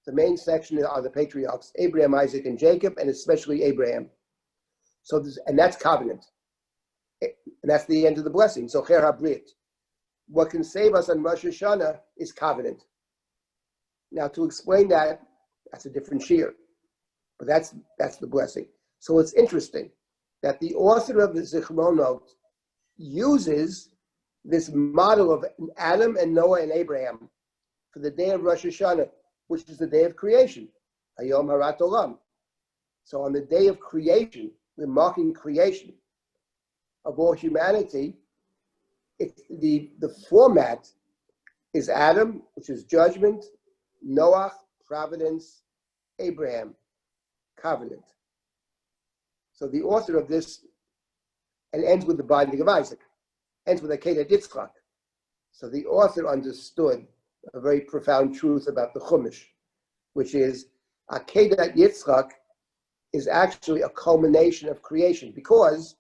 The main section are the patriarchs, Abraham, Isaac, and Jacob, and especially Abraham. So and that's covenant. And that's the end of the blessing. So Cher HaBrit. What can save us on Rosh Hashanah is covenant. Now to explain that, that's a different shiur. But that's the blessing. So it's interesting that the author of the Zichronot uses this model of Adam and Noah and Abraham for the day of Rosh Hashanah, which is the day of creation, Hayom Harat Olam. So on the day of creation, the marking creation of all humanity, the format is Adam, which is judgment, Noah, providence, Abraham, covenant. So the author of this, and ends with the binding of Isaac, ends with Akedat Yitzchak. So the author understood a very profound truth about the Chumash, which is Akedat Yitzchak is actually a culmination of creation, because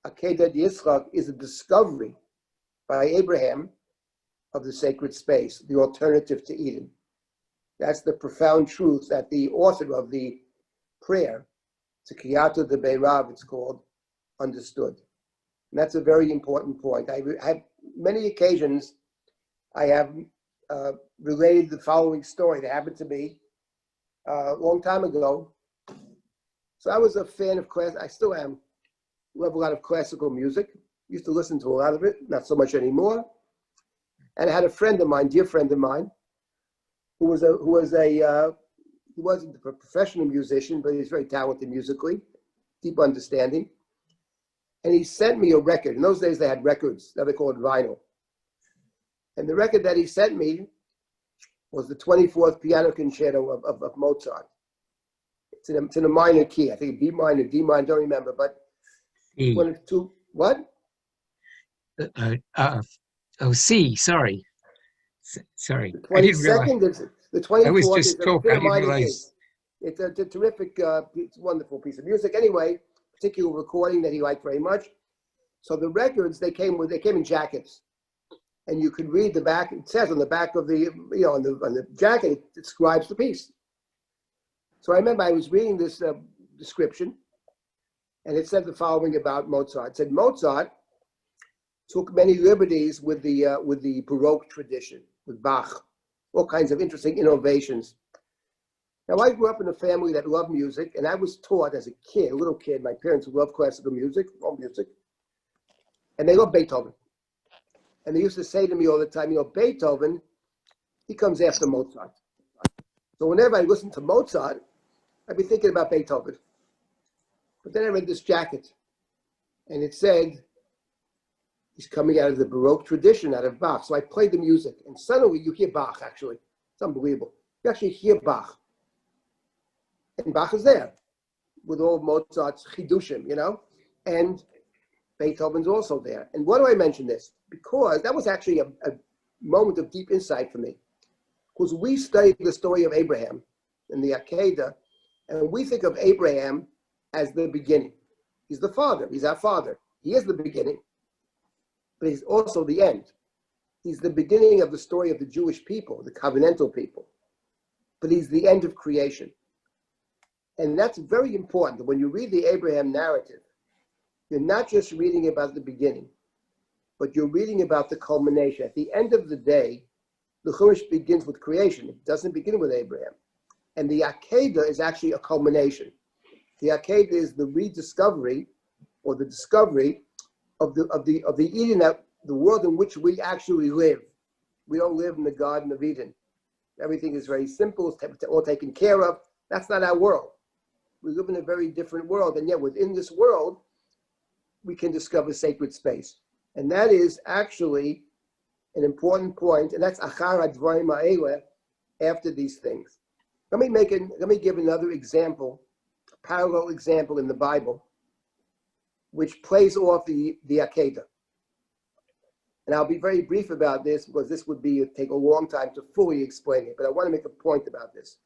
Akedat Yitzchak is a discovery by Abraham of the sacred space, the alternative to Eden. That's the profound truth that the author of the prayer, Tzkiyato de Beirav, it's called, understood. And that's a very important point. I have many occasions I have related the following story that happened to me a long time ago. So I was a fan of I still am. Love a lot of classical music. Used to listen to a lot of it, not so much anymore. And I had a friend of mine, dear friend of mine, he wasn't a professional musician, but he's very talented musically, deep understanding. And he sent me a record. In those days, they had records. Now they call it vinyl. And the record that he sent me was the 24th Piano Concerto of Mozart. It's in a minor key. I think B minor, D minor, don't remember. But E. one of two, what? C, sorry. Sorry. The I didn't realize. 22nd, the I was 24th just is told, a I didn't minor key. realize. It's a terrific, it's a wonderful piece of music. Anyway, particular recording that he liked very much. So the records, they came in jackets. And you could read the back. It says on the back of the, on the jacket, it describes the piece. So I remember I was reading this description, and it said the following about Mozart. It said Mozart took many liberties with the Baroque tradition, with Bach, all kinds of interesting innovations. Now I grew up in a family that loved music, and I was taught as a kid, a little kid, my parents loved classical music, all music, and they loved Beethoven. And they used to say to me all the time, Beethoven, he comes after Mozart. So whenever I listened to Mozart, I'd be thinking about Beethoven. But then I read this jacket, and it said, he's coming out of the Baroque tradition, out of Bach. So I played the music, and suddenly you hear Bach, actually. It's unbelievable. You actually hear Bach. And Bach is there, with all of Mozart's chidushim, and Beethoven's also there. And why do I mention this? Because that was actually a moment of deep insight for me. Because we studied the story of Abraham in the Akedah, and we think of Abraham as the beginning. He's the father. He's our father. He is the beginning, but he's also the end. He's the beginning of the story of the Jewish people, the covenantal people, but he's the end of creation. And that's very important. When you read the Abraham narrative, you're not just reading about the beginning, but you're reading about the culmination. At the end of the day, the Chumash begins with creation. It doesn't begin with Abraham. And the Akedah is actually a culmination. The Akedah is the rediscovery or the discovery of the Eden, the world in which we actually live. We don't live in the Garden of Eden. Everything is very simple, it's all taken care of. That's not our world. We live in a very different world, and yet within this world, we can discover sacred space. And that is actually an important point, and that's achar advarim ha'eleh, after these things. Let me give another example, a parallel example in the Bible, which plays off the Akedah. And I'll be very brief about this because this would take a long time to fully explain it, but I want to make a point about this.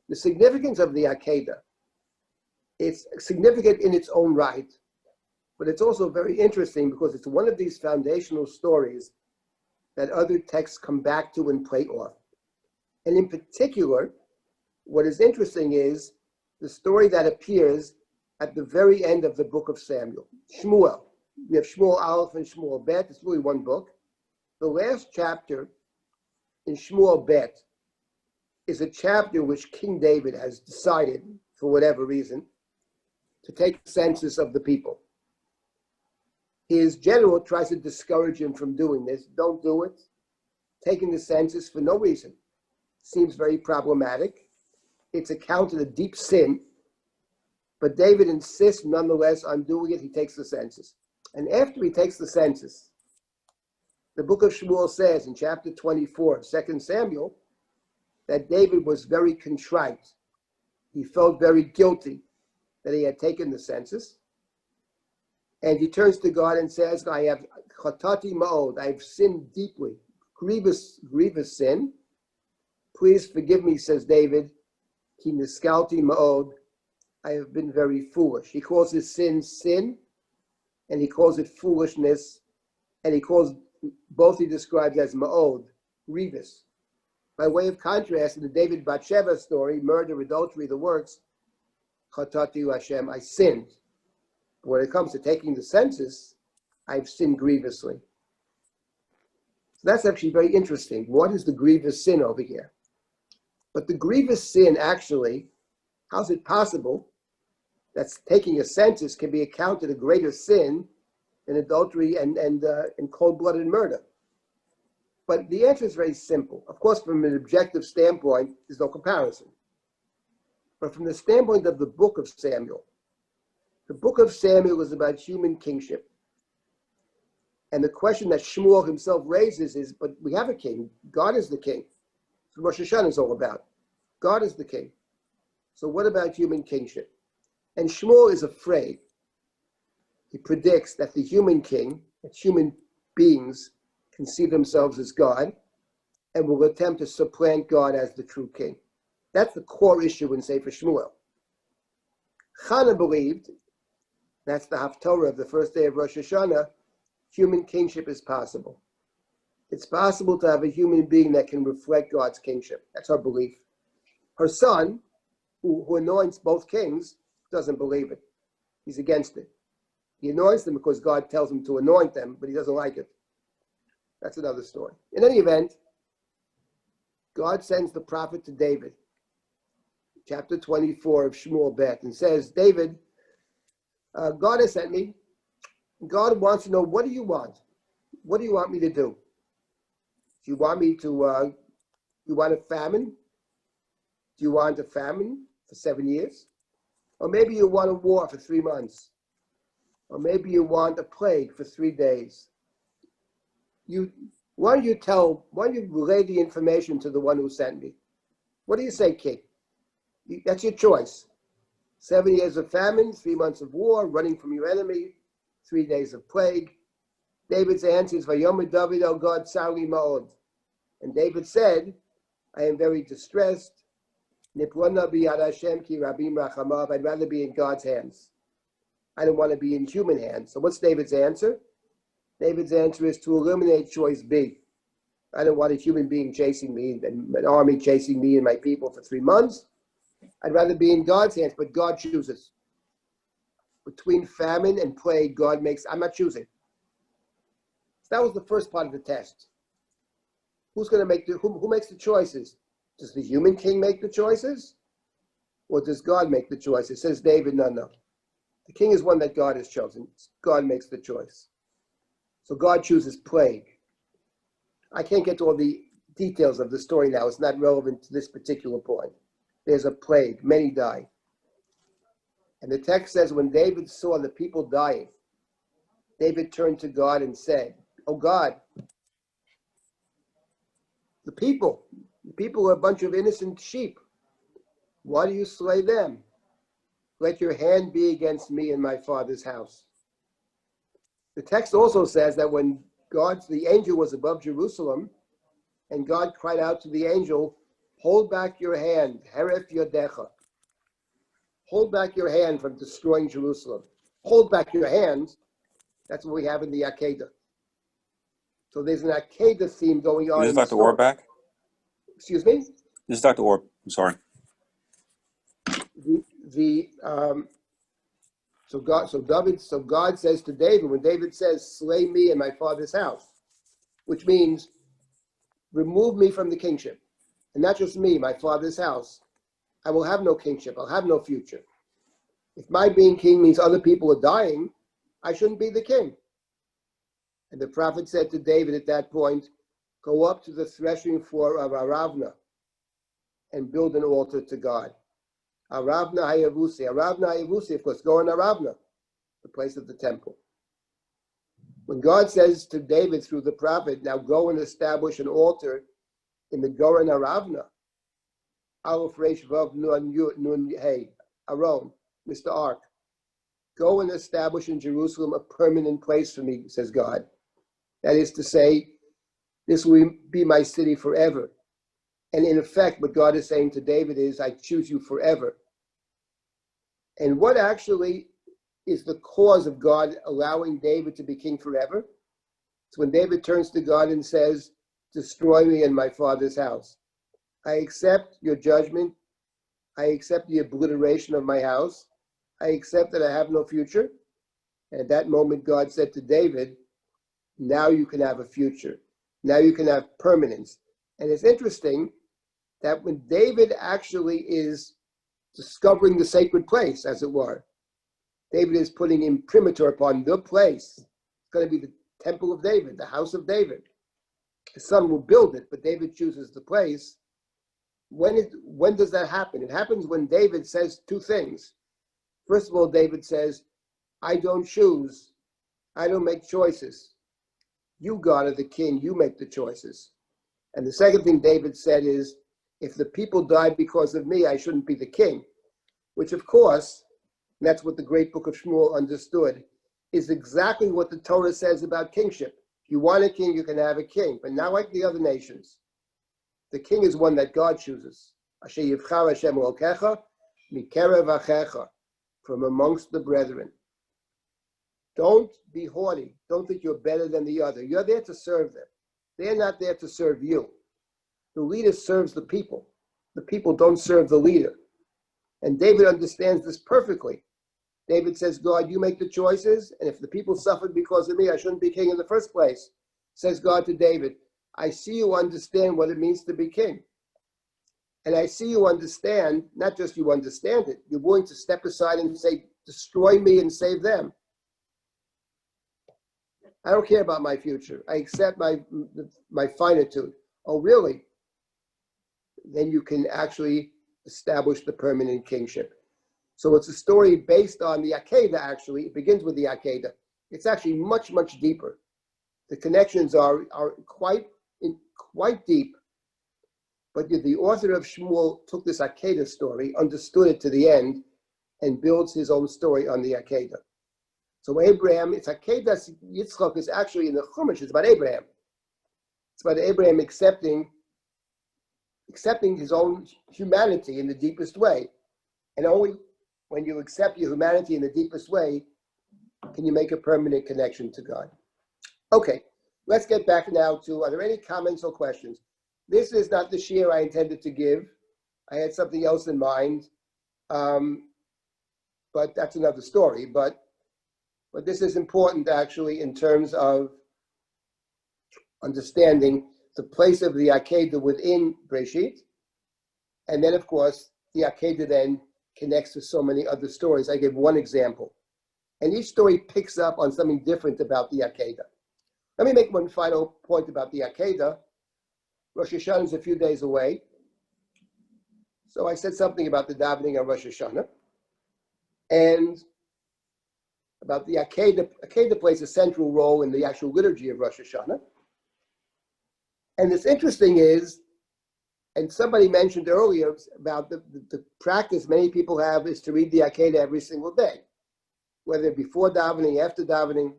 The significance of the Akedah, it's significant in its own right, but it's also very interesting because it's one of these foundational stories that other texts come back to and play off. And in particular, what is interesting is the story that appears at the very end of the book of Samuel. Shmuel. We have Shmuel Aleph and Shmuel Bet. It's really one book. The last chapter in Shmuel Bet is a chapter which King David has decided, for whatever reason, to take a census of the people. His general tries to discourage him from doing this. Don't do it. Taking the census for no reason. Seems very problematic. It's a count of a deep sin. But David insists nonetheless on doing it. He takes the census. And after he takes the census, the book of Shmuel says in chapter 24, 2 Samuel, that David was very contrite. He felt very guilty that he had taken the census. And he turns to God and says, I have chatati ma'od, I have sinned deeply, grievous sin. Please forgive me, says David, ki niskalti ma'od, I have been very foolish. He calls his sin, and he calls it foolishness, and he calls both he describes as ma'od, grievous. By way of contrast, in the David Bathsheba story, murder, adultery, the works, chatati Hashem, I sinned. But when it comes to taking the census, I've sinned grievously. So that's actually very interesting. What is the grievous sin over here? But the grievous sin actually, how's it possible that taking a census can be accounted a greater sin than adultery and cold-blooded murder? But the answer is very simple. Of course, from an objective standpoint, there's no comparison. But from the standpoint of the book of Samuel, the book of Samuel is about human kingship. And the question that Shmuel himself raises is, but we have a king. God is the king. That's what Rosh Hashanah is all about. God is the king. So what about human kingship? And Shmuel is afraid. He predicts that the human king, that human beings can see themselves as God and will attempt to supplant God as the true king. That's the core issue in Sefer Shmuel. Chana believed, that's the Haftorah of the first day of Rosh Hashanah, human kingship is possible. It's possible to have a human being that can reflect God's kingship. That's her belief. Her son, who anoints both kings, doesn't believe it. He's against it. He anoints them because God tells him to anoint them, but he doesn't like it. That's another story. In any event, God sends the prophet to David, chapter 24 of Shmuel Bet, and says, David, God has sent me. God wants to know, what do you want? What do you want me to do? Do you want me to, you want a famine? Do you want a famine for 7 years? Or maybe you want a war for 3 months. Or maybe you want a plague for 3 days. Why don't you relay the information to the one who sent me? What do you say, king? That's your choice. 7 years of famine, 3 months of war, running from your enemy, 3 days of plague. David's answer is, Vayomer David el God tzari ma'od. And David said, I am very distressed. Niplona biyad Hashem ki rabim rachamav. I'd rather be in God's hands. I don't want to be in human hands. So what's David's answer? David's answer is to eliminate choice B. I don't want a human being chasing me and an army chasing me and my people for 3 months. I'd rather be in God's hands, but God chooses. Between famine and plague, God makes, I'm not choosing. So that was the first part of the test. Who's going to make who makes the choices? Does the human king make the choices? Or does God make the choices? Says David, no. The king is one that God has chosen. God makes the choice. So God chooses plague. I can't get to all the details of the story now. It's not relevant to this particular point. There's a plague. Many die. And the text says when David saw the people dying, David turned to God and said, oh God, the people are a bunch of innocent sheep. Why do you slay them? Let your hand be against me and my father's house. The text also says that when the angel was above Jerusalem, and God cried out to the angel, hold back your hand, heref yodecha. Hold back your hand from destroying Jerusalem. Hold back your hands. That's what we have in the Akedat. So there's an Akedat theme going on. Is Dr. Orr back? Excuse me? This is Dr. Orr. I'm sorry. So God says to David, when David says, slay me and my father's house, which means remove me from the kingship. And not just me, my father's house. I will have no kingship. I'll have no future. If my being king means other people are dying, I shouldn't be the king. And the prophet said to David at that point, go up to the threshing floor of Aravna and build an altar to God. Aravna Hayavusi. Aravna Hayavusi, of course, go in Aravna, the place of the temple. When God says to David through the prophet, now go and establish an altar in the Goren Aravna, Aleph Resh Vav Nun Hey, Aron, Mr. Ark. Go and establish in Jerusalem a permanent place for me, says God. That is to say, this will be my city forever. And in effect, what God is saying to David is, I choose you forever. And what actually is the cause of God allowing David to be king forever? It's when David turns to God and says, destroy me and my father's house. I accept your judgment. I accept the obliteration of my house. I accept that I have no future. And at that moment, God said to David, now you can have a future. Now you can have permanence. And it's interesting that when David actually is discovering the sacred place, as it were, David is putting imprimatur upon the place. It's going to be the temple of David, the house of David. His son will build it, but David chooses the place. When does that happen? It happens when David says two things. First of all, David says, I don't choose. I don't make choices. You, God, are the king. You make the choices. And the second thing David said is, if the people die because of me, I shouldn't be the king. Which, of course, and that's what the great book of Shmuel understood, is exactly what the Torah says about kingship. If you want a king, you can have a king, but not like the other nations. The king is one that God chooses. Asher yivchar Hashem Elokecha mikerev achecha, from amongst the brethren. Don't be haughty. Don't think you're better than the other. You're there to serve them. They're not there to serve you. The leader serves the people. The people don't serve the leader. And David understands this perfectly. David says, God, you make the choices, and if the people suffered because of me, I shouldn't be king in the first place. Says God to David, I see you understand what it means to be king. And I see you understand, not just you understand it, you're willing to step aside and say, destroy me and save them. I don't care about my future. I accept my finitude. Oh, really? Then you can actually establish the permanent kingship. So it's a story based on the Akedah, actually. It begins with the Akedah. It's actually much, much deeper. The connections are quite deep. But the author of Shmuel took this Akedah story, understood it to the end, and builds his own story on the Akedah. So Abraham, it's Akedat Yitzchak is actually in the Chumash. It's about Abraham. It's about Abraham accepting his own humanity in the deepest way. And only when you accept your humanity in the deepest way can you make a permanent connection to God. Okay, let's get back now to, are there any comments or questions? This is not the shiur I intended to give. I had something else in mind, but that's another story. But this is important actually in terms of understanding the place of the Akedah within Breshit. And then, of course, the Akedah then connects to so many other stories. I gave one example. And each story picks up on something different about the Akedah. Let me make one final point about the Akedah. Rosh Hashanah is a few days away. So I said something about the davening on Rosh Hashanah. And about the Akedah. Akedah plays a central role in the actual liturgy of Rosh Hashanah. And what's interesting is, and somebody mentioned earlier about the practice many people have is to read the Akedah every single day, whether before davening, after davening.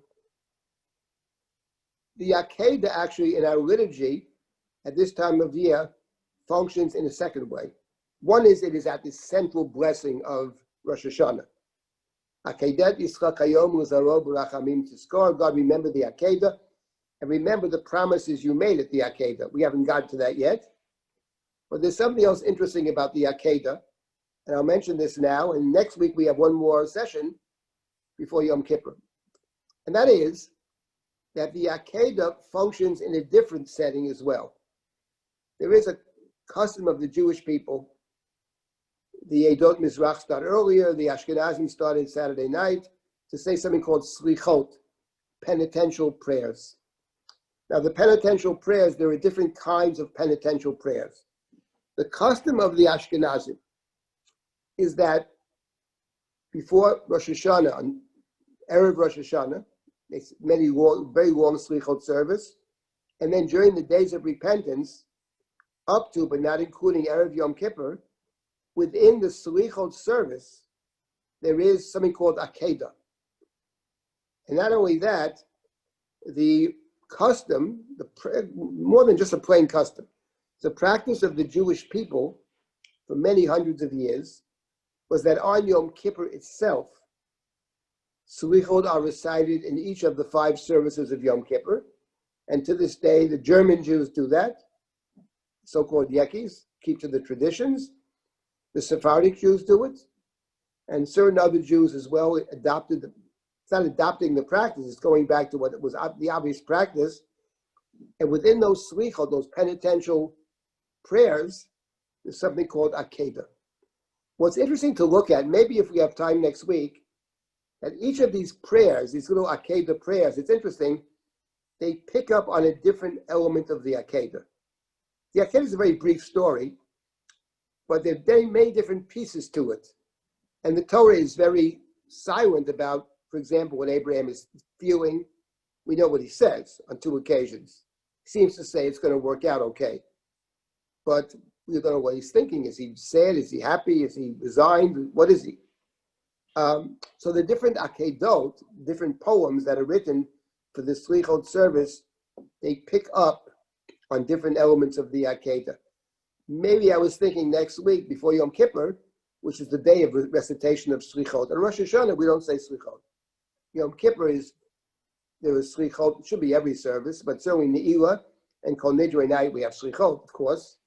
The Akedah actually in our liturgy at this time of year functions in a second way. One is it is at the central blessing of Rosh Hashanah. Akedat Yitzchak hayom uzaro b'rachamim tizkor. God, remember the Akedah and remember the promises you made at the Akedah. We haven't gotten to that yet. But there's something else interesting about the Akedah, and I'll mention this now, and next week we have one more session before Yom Kippur. And that is that the Akedah functions in a different setting as well. There is a custom of the Jewish people. The Edot Mizrach started earlier, the Ashkenazim started Saturday night, to say something called Slichot, penitential prayers. Now the penitential prayers, there are different kinds of penitential prayers. The custom of the Ashkenazim is that before Rosh Hashanah, on Erev Rosh Hashanah, it's very long Slichot service, and then during the days of repentance, up to but not including Erev Yom Kippur, within the Slichot service, there is something called Akedah. And not only that, the custom, more than just a plain custom, the practice of the Jewish people for many hundreds of years was that on Yom Kippur itself, Slichot are recited in each of the 5 services of Yom Kippur. And to this day, the German Jews do that, so-called Yekis, keep to the traditions. The Sephardic Jews do it. And certain other Jews as well adopted, it's not adopting the practice, it's going back to what was the obvious practice. And within those slichot, those penitential prayers, there's something called Akedah. What's interesting to look at, maybe if we have time next week, that each of these prayers, these little Akedah prayers, it's interesting, they pick up on a different element of the Akedah. The Akedah is a very brief story, but there are many different pieces to it. And the Torah is very silent about, for example, what Abraham is feeling. We know what he says on 2 occasions. He seems to say it's going to work out okay. But we don't know what he's thinking. Is he sad? Is he happy? Is he resigned? What is he? So the different Akedot, different poems that are written for the Slichot service, they pick up on different elements of the Akedah. Maybe I was thinking next week before Yom Kippur, which is the day of recitation of Slichot. On Rosh Hashanah, we don't say Slichot. Yom Kippur there is Slichot, it should be every service, but certainly Ne'ilah and Kol Nidre night we have Slichot, of course.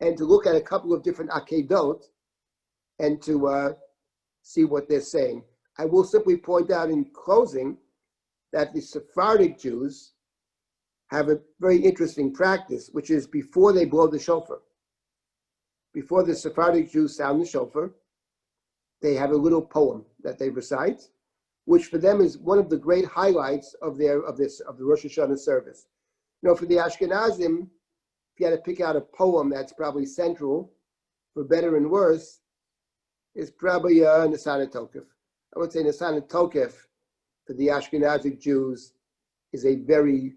And to look at a couple of different Akedot and to see what they're saying. I will simply point out in closing that the Sephardic Jews have a very interesting practice, which is before they blow the shofar, before the Sephardic Jews sound the shofar, they have a little poem that they recite, which for them is one of the great highlights of the Rosh Hashanah service. You know, for the Ashkenazim, if you had to pick out a poem that's probably central, for better and worse, is probably Nisana Tokef. I would say Nisana Tokef for the Ashkenazic Jews is a very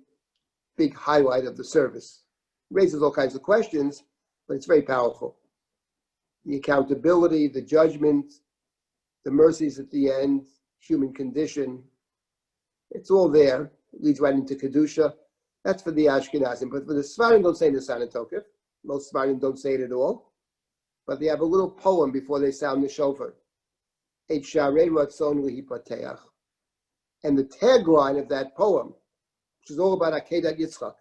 big highlight of the service. It raises all kinds of questions, but it's very powerful. The accountability, the judgment, the mercies at the end, human condition, it's all there. It leads right into Kedusha. That's for the Ashkenazim. But for the Sfarim, don't say Nisana Tokef. Most Sfarim don't say it at all. But they have a little poem before they sound the shofar. Et Sharei Ratzon Lihipateach. And the tagline of that poem, which is all about Akedat Yitzchak,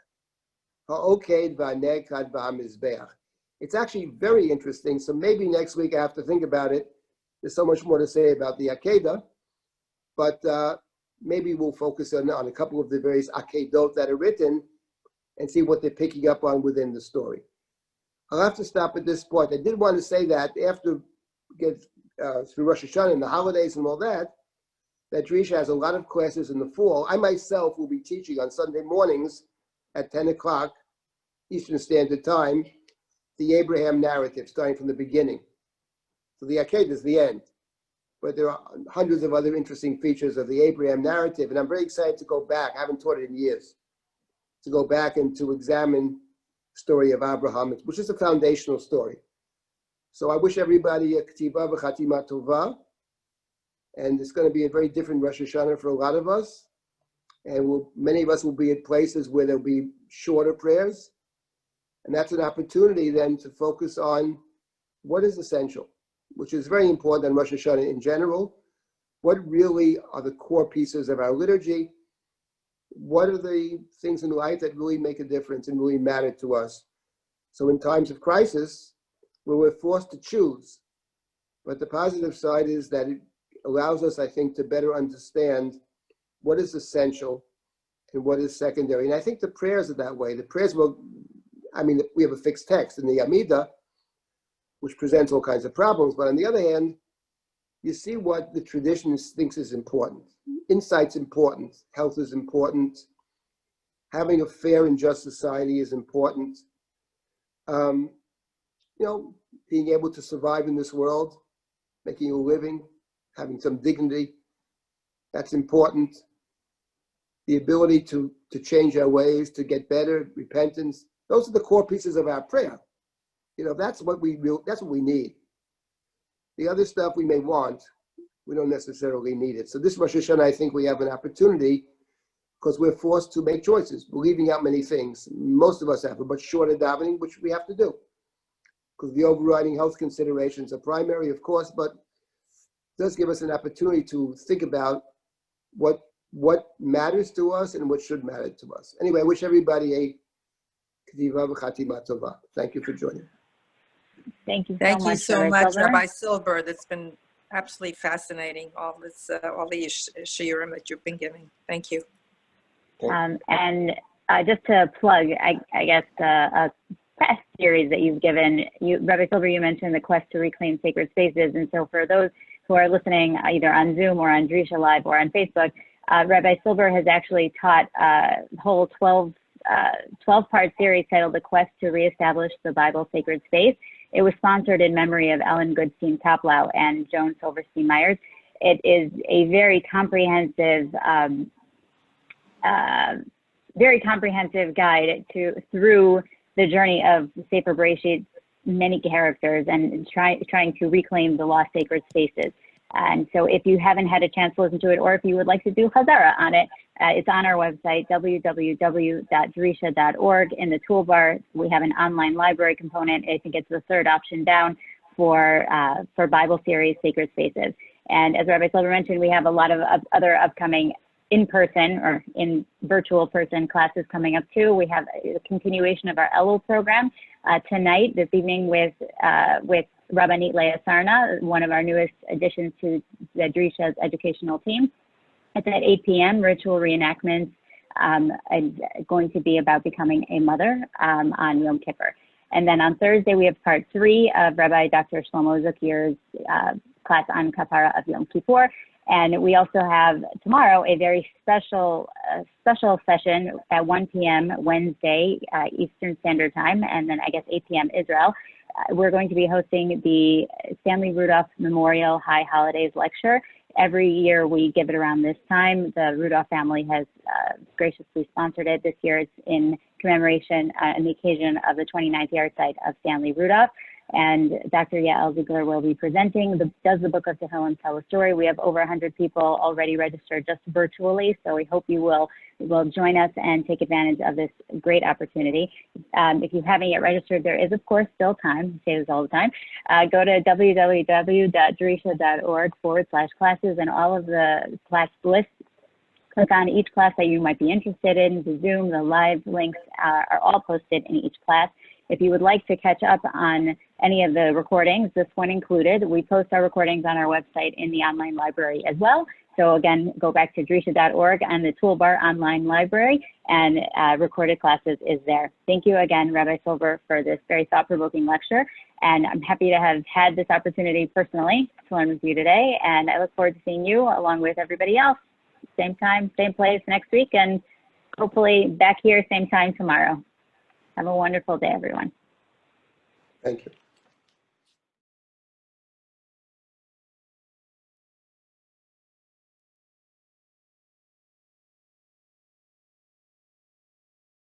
Ha'oked va'nekad va'hamizbeach. It's actually very interesting. So maybe next week I have to think about it. There's so much more to say about the Akedah, but maybe we'll focus on a couple of the various Akedot that are written and see what they're picking up on within the story. I'll have to stop at this point. I did want to say that after we get through Rosh Hashanah and the holidays and all that, that Drisha has a lot of classes in the fall. I myself will be teaching on Sunday mornings at 10 o'clock Eastern Standard Time, the Abraham narrative, starting from the beginning. So the Akedah is the end. But there are hundreds of other interesting features of the Abraham narrative, and I'm very excited to go back. I haven't taught it in years. To go back and to examine the story of Abraham, which is a foundational story. So I wish everybody a K'tiva v'chatima tova. And it's going to be a very different Rosh Hashanah for a lot of us. And many of us will be at places where there'll be shorter prayers. And that's an opportunity then to focus on what is essential, which is very important in Rosh Hashanah in general. What really are the core pieces of our liturgy? What are the things in life that really make a difference and really matter to us? So in times of crisis, where we're forced to choose, but the positive side is that it allows us, I think, to better understand what is essential and what is secondary. And I think the prayers are that way. The prayers we have a fixed text in the Amidah, which presents all kinds of problems. But on the other hand, you see what the tradition thinks is important. Insight's important. Health is important. Having a fair and just society is important. Being able to survive in this world, making a living, having some dignity, that's important. The ability to change our ways, to get better, repentance, those are the core pieces of our prayer. That's what we need. The other stuff we may want, we don't necessarily need it. So this Rosh Hashanah, I think we have an opportunity because we're forced to make choices. We're leaving out many things. Most of us have a much shorter davening, which we have to do because the overriding health considerations are primary, of course, but it does give us an opportunity to think about what matters to us and what should matter to us. Anyway, I wish everybody a K'tiva v'chatima tova. Thank you for joining. Thank you so Thank much, you so Rabbi much, Silber. Rabbi Silber. That's been absolutely fascinating, all the shiurim that you've been giving. Thank you. And just to plug, I guess, a past series that you've given, Rabbi Silber, you mentioned the quest to reclaim sacred spaces. And so for those who are listening either on Zoom or on Drisha Live or on Facebook, Rabbi Silber has actually taught a whole 12-part series titled The Quest to Reestablish the Bible Sacred Space. It was sponsored in memory of Ellen Goodstein-Toplau and Joan Silverstein-Myers. It is a very comprehensive guide through the journey of Sefer Bereshit's many characters and trying to reclaim the lost sacred spaces. And so if you haven't had a chance to listen to it, or if you would like to do Chazara on it, it's on our website, www.drisha.org. In the toolbar, we have an online library component. I think it's the third option down for Bible series, Sacred Spaces. And as Rabbi Silber mentioned, we have a lot of other upcoming in-person or in virtual person classes coming up too. We have a continuation of our Elul program tonight, this evening with Rabbanit Leah Sarna, one of our newest additions to the Drisha's educational team. It's at 8 p.m., ritual reenactments, going to be about becoming a mother on Yom Kippur. And then on Thursday, we have part 3 of Rabbi Dr. Shlomo Zukir's class on Kapara of Yom Kippur. And we also have tomorrow a very special session at 1 p.m. Wednesday, Eastern Standard Time, and then I guess 8 p.m. Israel. We're going to be hosting the Stanley Rudolph Memorial High Holidays Lecture. Every year we give it around this time. The Rudolph family has graciously sponsored it. This year it's in commemoration on the occasion of the 29th yahrzeit of Stanley Rudolph. And Dr. Yael Ziegler will be presenting. Does the Book of Tehillim tell a story? We have over 100 people already registered just virtually, so we hope you will join us and take advantage of this great opportunity. If you haven't yet registered, there is, of course, still time. I say this all the time. Go to www.drisha.org/classes, and all of the class lists. Click on each class that you might be interested in. The Zoom, the live links are all posted in each class. If you would like to catch up on any of the recordings, this one included, we post our recordings on our website in the online library as well. So again, go back to drisha.org and the toolbar online library, and recorded classes is there. Thank you again, Rabbi Silber, for this very thought-provoking lecture. And I'm happy to have had this opportunity personally to learn with you today. And I look forward to seeing you along with everybody else. Same time, same place next week, and hopefully back here same time tomorrow. Have a wonderful day, everyone. Thank you.